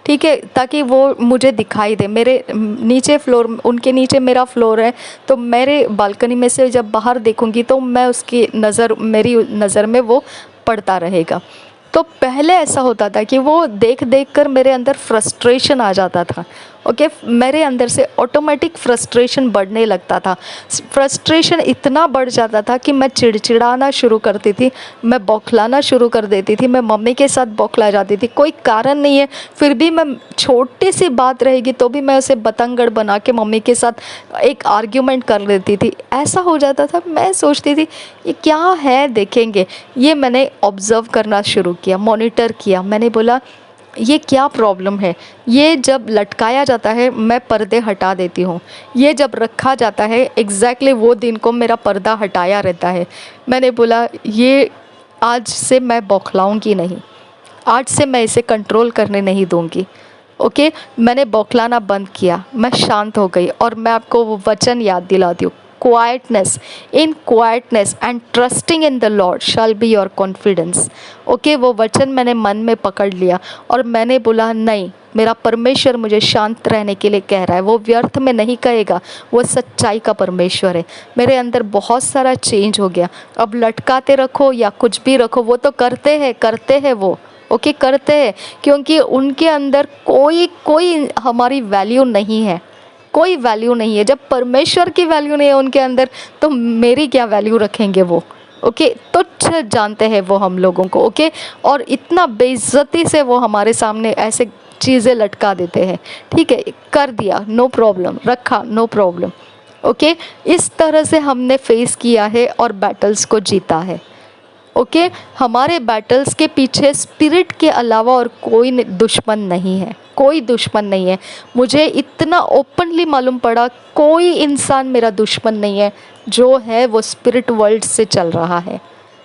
ठीक है, ताकि वो मुझे दिखाई दे। मेरे नीचे फ्लोर, उनके नीचे मेरा फ्लोर है, तो मेरे बालकनी में से जब बाहर देखूंगी तो मैं उसकी नज़र, मेरी नज़र में वो पड़ता रहेगा। तो पहले ऐसा होता था कि वो देख देख कर मेरे अंदर फ्रस्ट्रेशन आ जाता था। ओके मेरे अंदर से ऑटोमेटिक फ्रस्ट्रेशन बढ़ने लगता था। फ्रस्ट्रेशन इतना बढ़ जाता था कि मैं चिड़चिड़ाना शुरू करती थी, मैं बौखलाना शुरू कर देती थी, मैं मम्मी के साथ बौखला जाती थी, कोई कारण नहीं है, फिर भी मैं छोटी सी बात रहेगी तो भी मैं उसे बतंगड़ बना के मम्मी के साथ एक आर्ग्यूमेंट कर लेती थी। ऐसा हो जाता था, मैं सोचती थी ये क्या है, देखेंगे। ये मैंने ऑब्ज़र्व करना शुरू किया, मॉनिटर किया। मैंने बोला ये क्या प्रॉब्लम है। ये जब लटकाया जाता है मैं पर्दे हटा देती हूँ, ये जब रखा जाता है एग्जैक्टली वो दिन को मेरा पर्दा हटाया रहता है। मैंने बोला ये आज से मैं बौखलाऊँगी नहीं, आज से मैं इसे कंट्रोल करने नहीं दूँगी। ओके मैंने बौखलाना बंद किया, मैं शांत हो गई, और मैं आपको वो वचन याद दिलाती हूँ, quietness, in quietness and trusting in the Lord shall be your confidence। Okay वो वचन मैंने मन में पकड़ लिया और मैंने बोला नहीं, मेरा परमेश्वर मुझे शांत रहने के लिए कह रहा है, वो व्यर्थ में नहीं कहेगा, वो सच्चाई का परमेश्वर है। मेरे अंदर बहुत सारा चेंज हो गया। अब लटकाते रखो या कुछ भी रखो, वो तो करते हैं वो, ओके, करते हैं क्योंकि उनके अंदर कोई कोई हमारी वैल्यू नहीं है, कोई वैल्यू नहीं है। जब परमेश्वर की वैल्यू नहीं है उनके अंदर, तो मेरी क्या वैल्यू रखेंगे वो। ओके, तुच्छ जानते हैं वो हम लोगों को। ओके, और इतना बेइज्जती से वो हमारे सामने ऐसे चीज़ें लटका देते हैं। ठीक है, कर दिया, नो प्रॉब्लम, रखा, नो प्रॉब्लम। ओके, इस तरह से हमने फेस किया है और बैटल्स को जीता है। ओके, हमारे बैटल्स के पीछे स्पिरिट के अलावा और कोई दुश्मन नहीं है, कोई दुश्मन नहीं है। मुझे इतना ओपनली मालूम पड़ा, कोई इंसान मेरा दुश्मन नहीं है, जो है वो स्पिरिट वर्ल्ड से चल रहा है,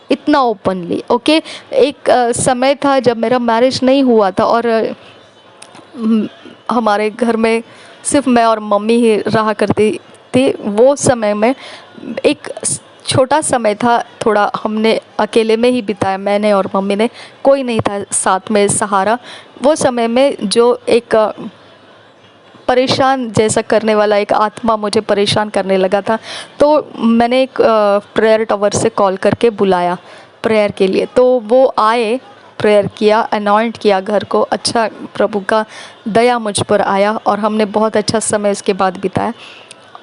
इतना ओपनली। ओके, एक समय था जब मेरा मैरिज नहीं हुआ था और हमारे घर में सिर्फ मैं और मम्मी ही रहा करती थी। वो समय में एक छोटा समय था, थोड़ा हमने अकेले में ही बिताया, मैंने और मम्मी ने, कोई नहीं था साथ में सहारा। वो समय में जो एक परेशान जैसा करने वाला एक आत्मा मुझे परेशान करने लगा था, तो मैंने एक प्रेयर टावर से कॉल करके बुलाया प्रेयर के लिए। तो वो आए, प्रेयर किया, अनॉइंट किया घर को। अच्छा, प्रभु का दया मुझ पर आया और हमने बहुत अच्छा समय उसके बाद बिताया।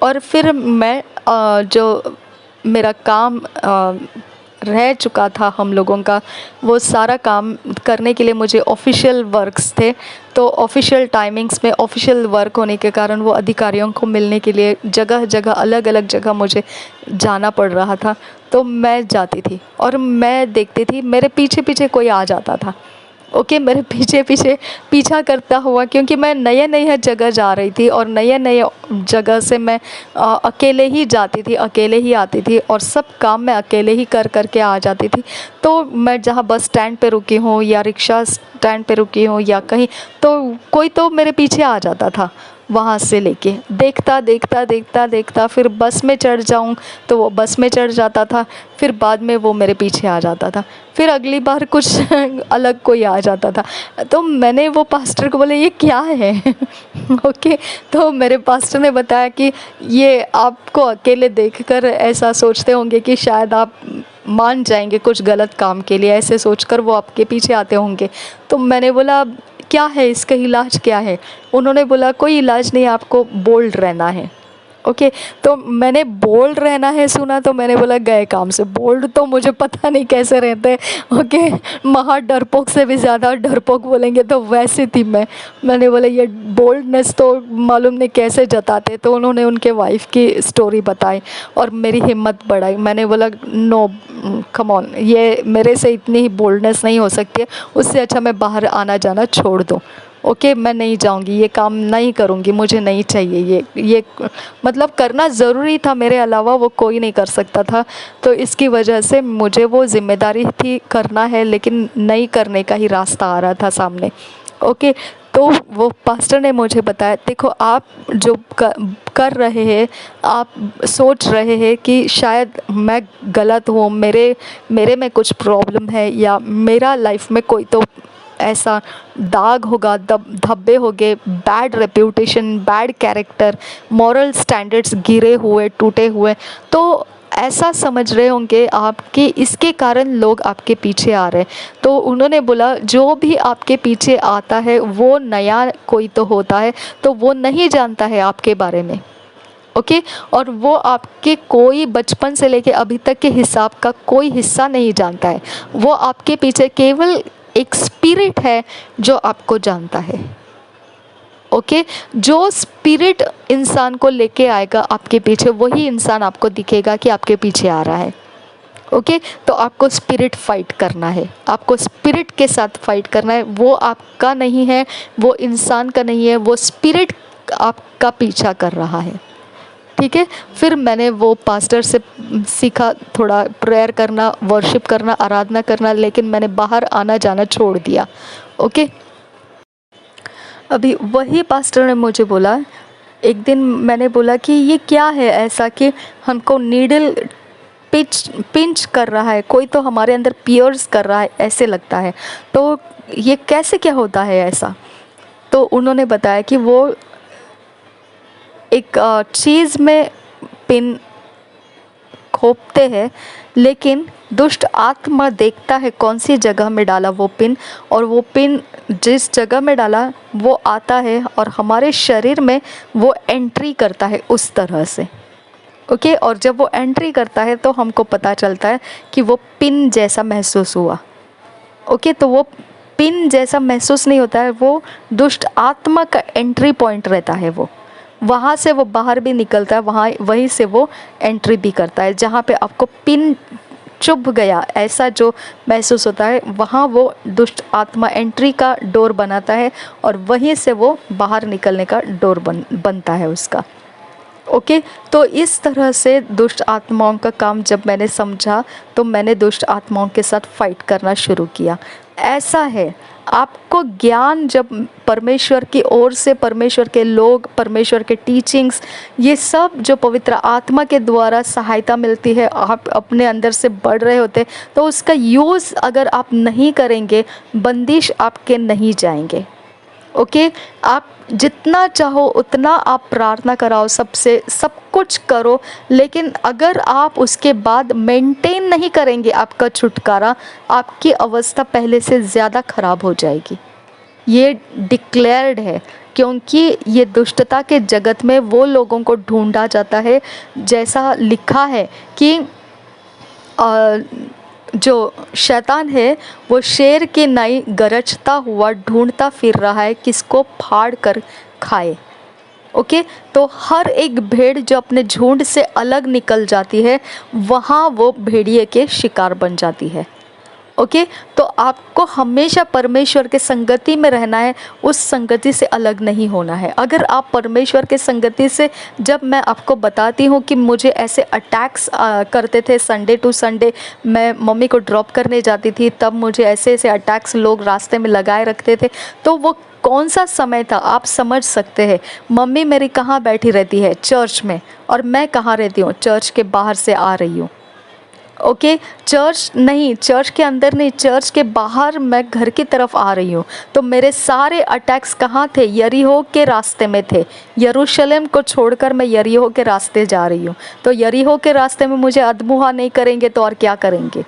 और फिर मैं जो मेरा काम रह चुका था हम लोगों का, वो सारा काम करने के लिए मुझे ऑफिशियल वर्क्स थे। तो ऑफिशियल टाइमिंग्स में ऑफिशियल वर्क होने के कारण वो अधिकारियों को मिलने के लिए जगह जगह, अलग अलग जगह मुझे जाना पड़ रहा था। तो मैं जाती थी और मैं देखती थी मेरे पीछे पीछे कोई आ जाता था। ओके, मेरे पीछे पीछे पीछा करता हुआ, क्योंकि मैं नए नए जगह जा रही थी और नए नए जगह से मैं अकेले ही जाती थी, अकेले ही आती थी और सब काम मैं अकेले ही कर करके आ जाती थी। तो मैं जहाँ बस स्टैंड पे रुकी हूँ या रिक्शा स्टैंड पे रुकी हूँ या कहीं, तो कोई तो मेरे पीछे आ जाता था। वहाँ से लेके देखता देखता देखता देखता फिर बस में चढ़ जाऊँ तो वो बस में चढ़ जाता था, फिर बाद में वो मेरे पीछे आ जाता था, फिर अगली बार कुछ अलग कोई आ जाता था। तो मैंने वो पास्टर को बोला, ये क्या है? ओके, तो मेरे पास्टर ने बताया कि ये आपको अकेले देखकर ऐसा सोचते होंगे कि शायद आप मान जाएंगे कुछ गलत काम के लिए, ऐसे सोचकर वो आपके पीछे आते होंगे। तो मैंने बोला, क्या है इसका इलाज, क्या है? उन्होंने बोला, कोई इलाज नहीं, आपको बोल्ड रहना है। ओके, तो मैंने बोल्ड रहना है सुना तो मैंने बोला, गए काम से। बोल्ड तो मुझे पता नहीं कैसे रहते हैं। ओके, महा डरपोक से भी ज़्यादा डरपोक बोलेंगे तो वैसे थी मैं। मैंने बोला, ये बोल्डनेस तो मालूम नहीं कैसे जताते। तो उन्होंने उनके वाइफ की स्टोरी बताई और मेरी हिम्मत बढ़ाई। मैंने बोला, नो कम ऑन, ये मेरे से इतनी ही बोल्डनेस नहीं हो सकती है, उससे अच्छा मैं बाहर आना जाना छोड़ दूँ। ओके, मैं नहीं जाऊंगी, ये काम नहीं करूंगी, मुझे नहीं चाहिए ये मतलब करना ज़रूरी था, मेरे अलावा वो कोई नहीं कर सकता था। तो इसकी वजह से मुझे वो जिम्मेदारी थी करना है, लेकिन नहीं करने का ही रास्ता आ रहा था सामने। ओके, तो वो पास्टर ने मुझे बताया, देखो आप जो कर रहे हैं, आप सोच रहे हैं कि शायद मैं गलत हूँ, मेरे में कुछ प्रॉब्लम है या मेरा लाइफ में कोई तो ऐसा दाग होगा, धब्बे होंगे, bad reputation, bad character, moral standards गिरे हुए, टूटे हुए, तो ऐसा समझ रहे होंगे आप कि इसके कारण लोग आपके पीछे आ रहे हैं। तो उन्होंने बोला, जो भी आपके पीछे आता है वो नया कोई तो होता है, तो वो नहीं जानता है आपके बारे में। ओके, और वो आपके कोई बचपन से लेके अभी तक के हिसाब का कोई हिस्सा नहीं जानता है। वो आपके पीछे केवल एक स्पिरिट है जो आपको जानता है। ओके, जो स्पिरिट इंसान को लेके आएगा आपके पीछे, वही इंसान आपको दिखेगा कि आपके पीछे आ रहा है। ओके, तो आपको स्पिरिट फाइट करना है, आपको स्पिरिट के साथ फाइट करना है। वो आपका नहीं है, वो इंसान का नहीं है, वो स्पिरिट आपका पीछा कर रहा है। ठीक है, फिर मैंने वो पास्टर से सीखा थोड़ा प्रेयर करना, वर्शिप करना, आराधना करना, लेकिन मैंने बाहर आना जाना छोड़ दिया। ओके, अभी वही पास्टर ने मुझे बोला, एक दिन मैंने बोला कि ये क्या है ऐसा कि हमको नीडल पिंच कर रहा है, कोई तो हमारे अंदर पियर्स कर रहा है ऐसे लगता है, तो ये कैसे क्या होता है ऐसा? तो उन्होंने बताया कि वो एक चीज़ में पिन खोपते हैं, लेकिन दुष्ट आत्मा देखता है कौन सी जगह में डाला वो पिन, और वो पिन जिस जगह में डाला वो आता है और हमारे शरीर में वो एंट्री करता है उस तरह से। ओके, और जब वो एंट्री करता है तो हमको पता चलता है कि वो पिन जैसा महसूस हुआ। ओके, तो वो पिन जैसा महसूस नहीं होता है, वो दुष्ट आत्मा का एंट्री पॉइंट रहता है। वो वहाँ से वो बाहर भी निकलता है, वहीं से वो एंट्री भी करता है। जहाँ पे आपको पिन चुभ गया ऐसा जो महसूस होता है, वहाँ वो दुष्ट आत्मा एंट्री का डोर बनाता है और वहीं से वो बाहर निकलने का डोर बनता है उसका। ओके, तो इस तरह से दुष्ट आत्माओं का काम जब मैंने समझा तो मैंने दुष्ट आत्माओं के साथ फाइट करना शुरू किया। ऐसा है, आपको ज्ञान जब परमेश्वर की ओर से, परमेश्वर के लोग, परमेश्वर के टीचिंग्स, ये सब जो पवित्र आत्मा के द्वारा सहायता मिलती है, आप अपने अंदर से बढ़ रहे होते, तो उसका यूज़ अगर आप नहीं करेंगे, बंदिश आपके नहीं जाएंगे। ओके, आप जितना चाहो उतना आप प्रार्थना कराओ, सबसे सब कुछ करो, लेकिन अगर आप उसके बाद मेंटेन नहीं करेंगे आपका छुटकारा, आपकी अवस्था पहले से ज़्यादा खराब हो जाएगी। ये डिक्लेयर्ड है, क्योंकि ये दुष्टता के जगत में वो लोगों को ढूंढा जाता है, जैसा लिखा है कि जो शैतान है वो शेर की नाई गरजता हुआ ढूंढता फिर रहा है किसको फाड़ कर खाए। ओके, तो हर एक भेड़ जो अपने झुंड से अलग निकल जाती है, वहाँ वो भेड़िए के शिकार बन जाती है। ओके, तो आपको हमेशा परमेश्वर के संगति में रहना है, उस संगति से अलग नहीं होना है। अगर आप परमेश्वर के संगति से, जब मैं आपको बताती हूँ कि मुझे ऐसे अटैक्स करते थे, संडे टू संडे मैं मम्मी को ड्रॉप करने जाती थी, तब मुझे ऐसे ऐसे अटैक्स लोग रास्ते में लगाए रखते थे, तो वो कौन सा समय था आप समझ सकते हैं। मम्मी मेरी कहाँ बैठी रहती है? चर्च में, और मैं कहाँ रहती हूँ? चर्च के बाहर से आ रही हूँ। ओके, चर्च नहीं, चर्च के अंदर नहीं, चर्च के बाहर मैं घर की तरफ आ रही हूँ। तो मेरे सारे अटैक्स कहाँ थे? यरीहो के रास्ते में थे। यरूशलेम को छोड़कर मैं यरीहो के रास्ते जा रही हूँ। तो यरीहो के रास्ते में मुझे अधमुहा नहीं करेंगे तो और क्या करेंगे?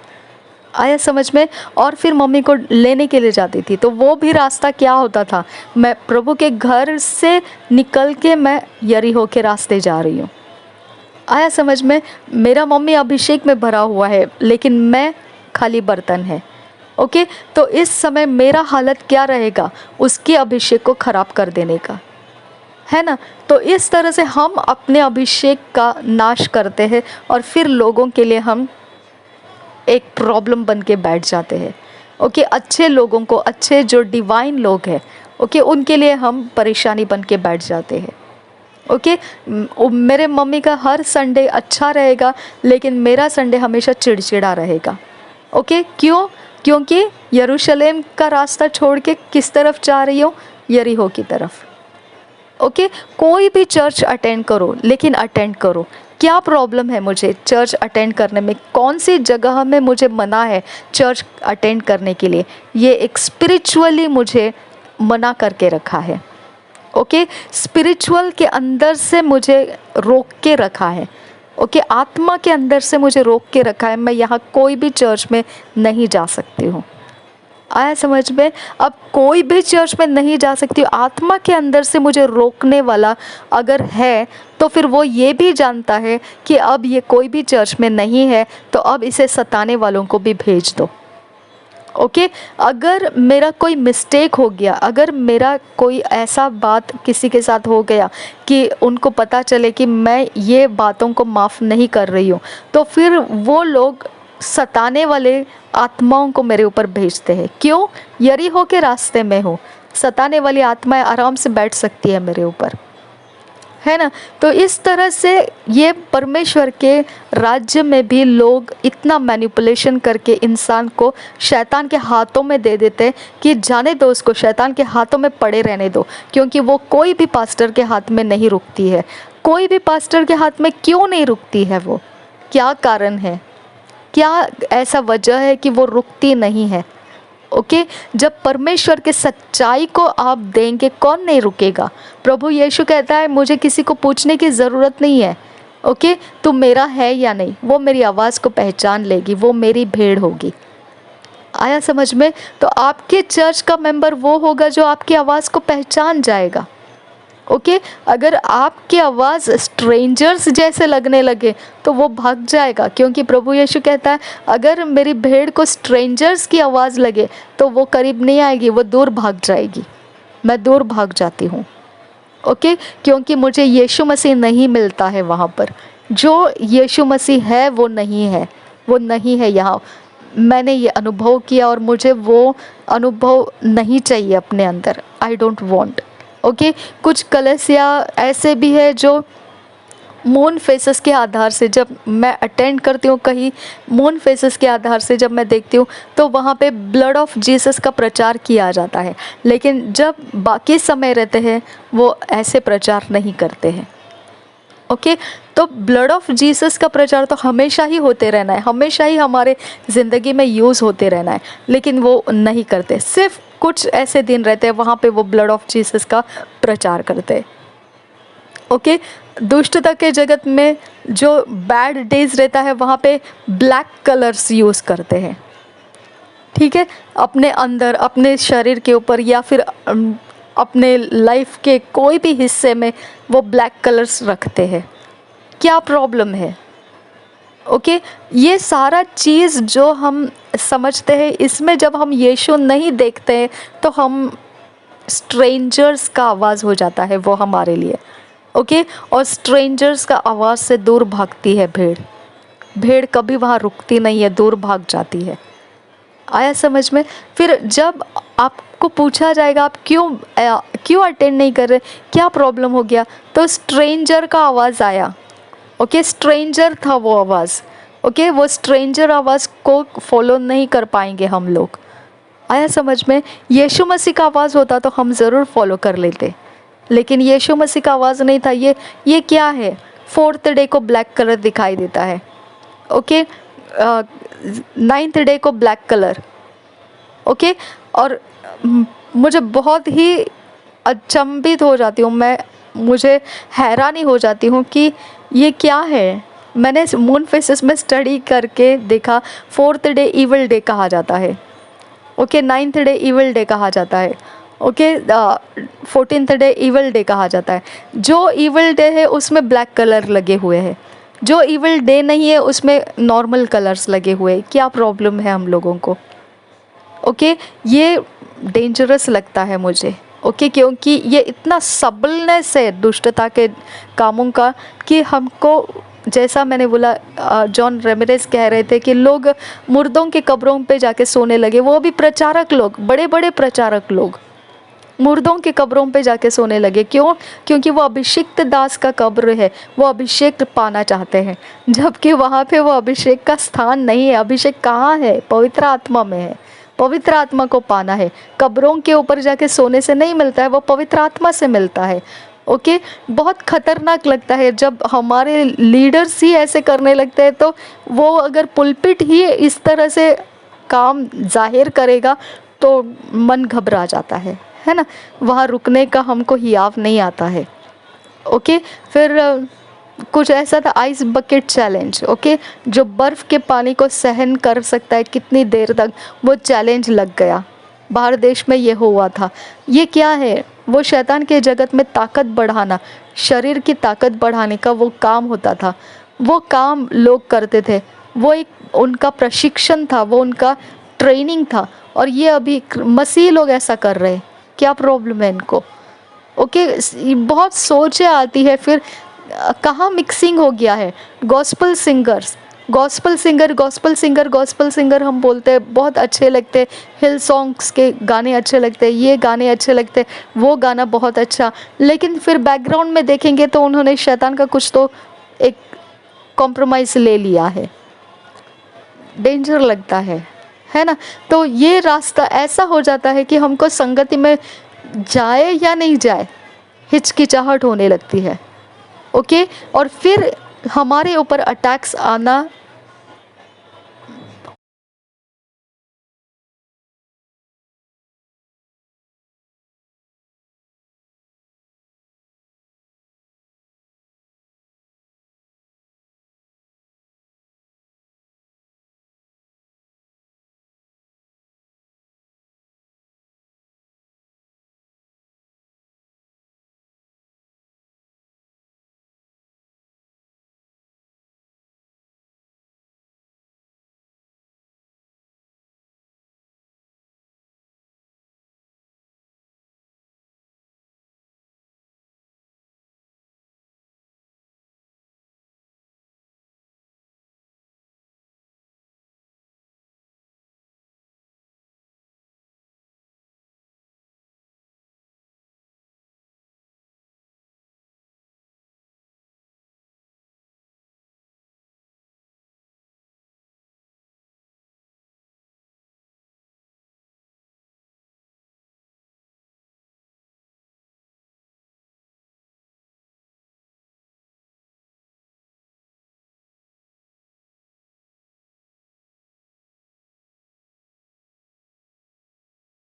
आया समझ में? और फिर मम्मी को लेने के लिए जाती थी, तो वो भी रास्ता क्या होता था? मैं प्रभु के घर से निकल के मैं यरीहो के रास्ते जा रही हूँ। आया समझ में? मेरा मम्मी अभिषेक में भरा हुआ है, लेकिन मैं खाली बर्तन है। ओके, तो इस समय मेरा हालत क्या रहेगा? उसके अभिषेक को खराब कर देने का, है ना? तो इस तरह से हम अपने अभिषेक का नाश करते हैं और फिर लोगों के लिए हम एक प्रॉब्लम बन के बैठ जाते हैं। ओके, अच्छे लोगों को, अच्छे जो डिवाइन लोग हैं, ओके, उनके लिए हम परेशानी बन के बैठ जाते हैं। ओके, मेरे मम्मी का हर संडे अच्छा रहेगा, लेकिन मेरा संडे हमेशा चिड़चिड़ा रहेगा। ओके, क्यों? क्योंकि यरूशलेम का रास्ता छोड़ के किस तरफ जा रही हो? यरीहो की तरफ। ओके, कोई भी चर्च अटेंड करो, लेकिन अटेंड करो। क्या प्रॉब्लम है मुझे चर्च अटेंड करने में? कौन सी जगह में मुझे मना है चर्च अटेंड करने के लिए? ये एक स्पिरिचुअली मुझे मना करके रखा है। ओके, स्पिरिचुअल के अंदर से मुझे रोक के रखा है। ओके, आत्मा के अंदर से मुझे रोक के रखा है। मैं यहाँ कोई भी चर्च में नहीं जा सकती हूँ। आया समझ में? अब कोई भी चर्च में नहीं जा सकती हूँ, आत्मा के अंदर से मुझे रोकने वाला अगर है तो फिर वो ये भी जानता है कि अब ये कोई भी चर्च में नहीं है, तो अब इसे सताने वालों को भी भेज दो। ओके, अगर मेरा कोई मिस्टेक हो गया, अगर मेरा कोई ऐसा बात किसी के साथ हो गया कि उनको पता चले कि मैं ये बातों को माफ़ नहीं कर रही हूँ, तो फिर वो लोग सताने वाले आत्माओं को मेरे ऊपर भेजते हैं। क्यों? यरीहो के रास्ते में हूँ, सताने वाली आत्माएं आराम से बैठ सकती है मेरे ऊपर, है ना? तो इस तरह से ये परमेश्वर के राज्य में भी लोग इतना मैनिपुलेशन करके इंसान को शैतान के हाथों में दे देते कि जाने दो उसको, शैतान के हाथों में पड़े रहने दो, क्योंकि वो कोई भी पास्टर के हाथ में नहीं रुकती है। कोई भी पास्टर के हाथ में क्यों नहीं रुकती है? वो क्या कारण है? क्या ऐसा वजह है कि वो रुकती नहीं है? ओके, जब परमेश्वर के सच्चाई को आप देंगे, कौन नहीं रुकेगा? प्रभु यीशु कहता है मुझे किसी को पूछने की ज़रूरत नहीं है, ओके, तू मेरा है या नहीं, वो मेरी आवाज़ को पहचान लेगी, वो मेरी भेड़ होगी। आया समझ में? तो आपके चर्च का मेंबर वो होगा जो आपकी आवाज़ को पहचान जाएगा। ओके, अगर आपकी आवाज़ स्ट्रेंजर्स जैसे लगने लगे तो वो भाग जाएगा, क्योंकि प्रभु यीशु कहता है अगर मेरी भेड़ को स्ट्रेंजर्स की आवाज़ लगे तो वो करीब नहीं आएगी, वो दूर भाग जाएगी। मैं दूर भाग जाती हूँ। ओके, क्योंकि मुझे यीशु मसीह नहीं मिलता है वहाँ पर। जो यीशु मसीह है वो नहीं है, वो नहीं है यहाँ। मैंने ये अनुभव किया और मुझे वो अनुभव नहीं चाहिए अपने अंदर। I don't want. ओके, कुछ कलीसिया ऐसे भी है जो मून फेसेस के आधार से, जब मैं अटेंड करती हूँ कहीं, मून फेसेस के आधार से जब मैं देखती हूँ तो वहाँ पे ब्लड ऑफ जीसस का प्रचार किया जाता है, लेकिन जब बाकी समय रहते हैं वो ऐसे प्रचार नहीं करते हैं। ओके, तो ब्लड ऑफ जीसस का प्रचार तो हमेशा ही होते रहना है, हमेशा ही हमारे ज़िंदगी में यूज़ होते रहना है, लेकिन वो नहीं करते। सिर्फ कुछ ऐसे दिन रहते हैं वहाँ पे वो ब्लड ऑफ जीसस का प्रचार करते हैं। ओके, दुष्टता के जगत में जो बैड डेज रहता है वहाँ पे ब्लैक कलर्स यूज़ करते हैं। ठीक है, अपने अंदर, अपने शरीर के ऊपर या फिर अपने लाइफ के कोई भी हिस्से में वो ब्लैक कलर्स रखते हैं। क्या प्रॉब्लम है? ओके, ये सारा चीज़ जो हम समझते हैं, इसमें जब हम यीशु नहीं देखते हैं तो हम स्ट्रेंजर्स का आवाज़ हो जाता है वो हमारे लिए। ओके, और स्ट्रेंजर्स का आवाज़ से दूर भागती है भेड़। भेड़ कभी वहाँ रुकती नहीं है, दूर भाग जाती है। आया समझ में? फिर जब आपको पूछा जाएगा आप क्यों अटेंड नहीं कर रहे, क्या प्रॉब्लम हो गया, तो स्ट्रेंजर का आवाज़ आया। ओके, स्ट्रेंजर था वो आवाज़। ओके, वो स्ट्रेंजर आवाज़ को फॉलो नहीं कर पाएंगे हम लोग। आया समझ में? यीशु मसीह का आवाज़ होता तो हम ज़रूर फॉलो कर लेते, लेकिन यीशु मसीह का आवाज़ नहीं था। ये क्या है? फोर्थ डे को ब्लैक कलर दिखाई देता है। ओके, नाइन्थ डे को ब्लैक कलर। ओके, और मुझे बहुत ही अचंभित हो जाती हूँ मैं, मुझे हैरानी हो जाती हूँ कि ये क्या है। मैंने मून फेसेस में स्टडी करके देखा, फोर्थ डे इविल डे कहा जाता है। Okay, ninth day evil day कहा जाता है। Okay, 14th day evil day कहा जाता है। जो इविल डे है उसमें ब्लैक कलर लगे हुए हैं, जो इविल डे नहीं है उसमें नॉर्मल कलर्स लगे हुए हैं। क्या प्रॉब्लम है हम लोगों को? ओके, ये डेंजरस लगता है मुझे। ओके, क्योंकि ये इतना सबलनेस है दुष्टता के कामों का कि हमको, जैसा मैंने बोला, जॉन रेमिरेस कह रहे थे कि लोग मुर्दों के कब्रों पे जाके सोने लगे। वो भी प्रचारक लोग, बड़े बड़े प्रचारक लोग मुर्दों के कब्रों पे जाके सोने लगे। क्यों? क्योंकि वो अभिषिक्त दास का कब्र है, वो अभिषेक पाना चाहते हैं, जबकि वहाँ पे वो अभिषेक का स्थान नहीं है। अभिषेक कहाँ है? पवित्र आत्मा में है। पवित्र आत्मा को पाना है, कब्रों के ऊपर जाके सोने से नहीं मिलता है, वो पवित्र आत्मा से मिलता है। ओके, बहुत खतरनाक लगता है जब हमारे लीडर्स ही ऐसे करने लगते हैं। तो वो अगर पुलपिट ही इस तरह से काम जाहिर करेगा तो मन घबरा जाता है ना? वहाँ रुकने का हमको हियाव नहीं आता है। ओके, फिर कुछ ऐसा था, आइस बकेट चैलेंज। ओके, जो बर्फ़ के पानी को सहन कर सकता है कितनी देर तक, वो चैलेंज लग गया। बाहर देश में ये हुआ था। ये क्या है? वो शैतान के जगत में ताकत बढ़ाना, शरीर की ताकत बढ़ाने का वो काम होता था। वो काम लोग करते थे, वो एक उनका प्रशिक्षण था, वो उनका ट्रेनिंग था। और ये अभी मसीह लोग ऐसा कर रहे हैं। क्या प्रॉब्लम है इनको? ओके, बहुत सोचें आती है। फिर कहाँ मिक्सिंग हो गया है। गॉस्पल सिंगर्स, गॉस्पल सिंगर हम बोलते हैं, बहुत अच्छे लगते हैं। हिल सॉन्ग्स के गाने अच्छे लगते हैं, ये गाने अच्छे लगते हैं, वो गाना बहुत अच्छा। लेकिन फिर बैकग्राउंड में देखेंगे तो उन्होंने शैतान का कुछ तो एक कॉम्प्रोमाइज़ ले लिया है। डेंजर लगता है ना? तो ये रास्ता ऐसा हो जाता है कि हमको संगति में जाए या नहीं जाए हिचकिचाहट होने लगती है। ओके, और फिर हमारे ऊपर अटैक्स आना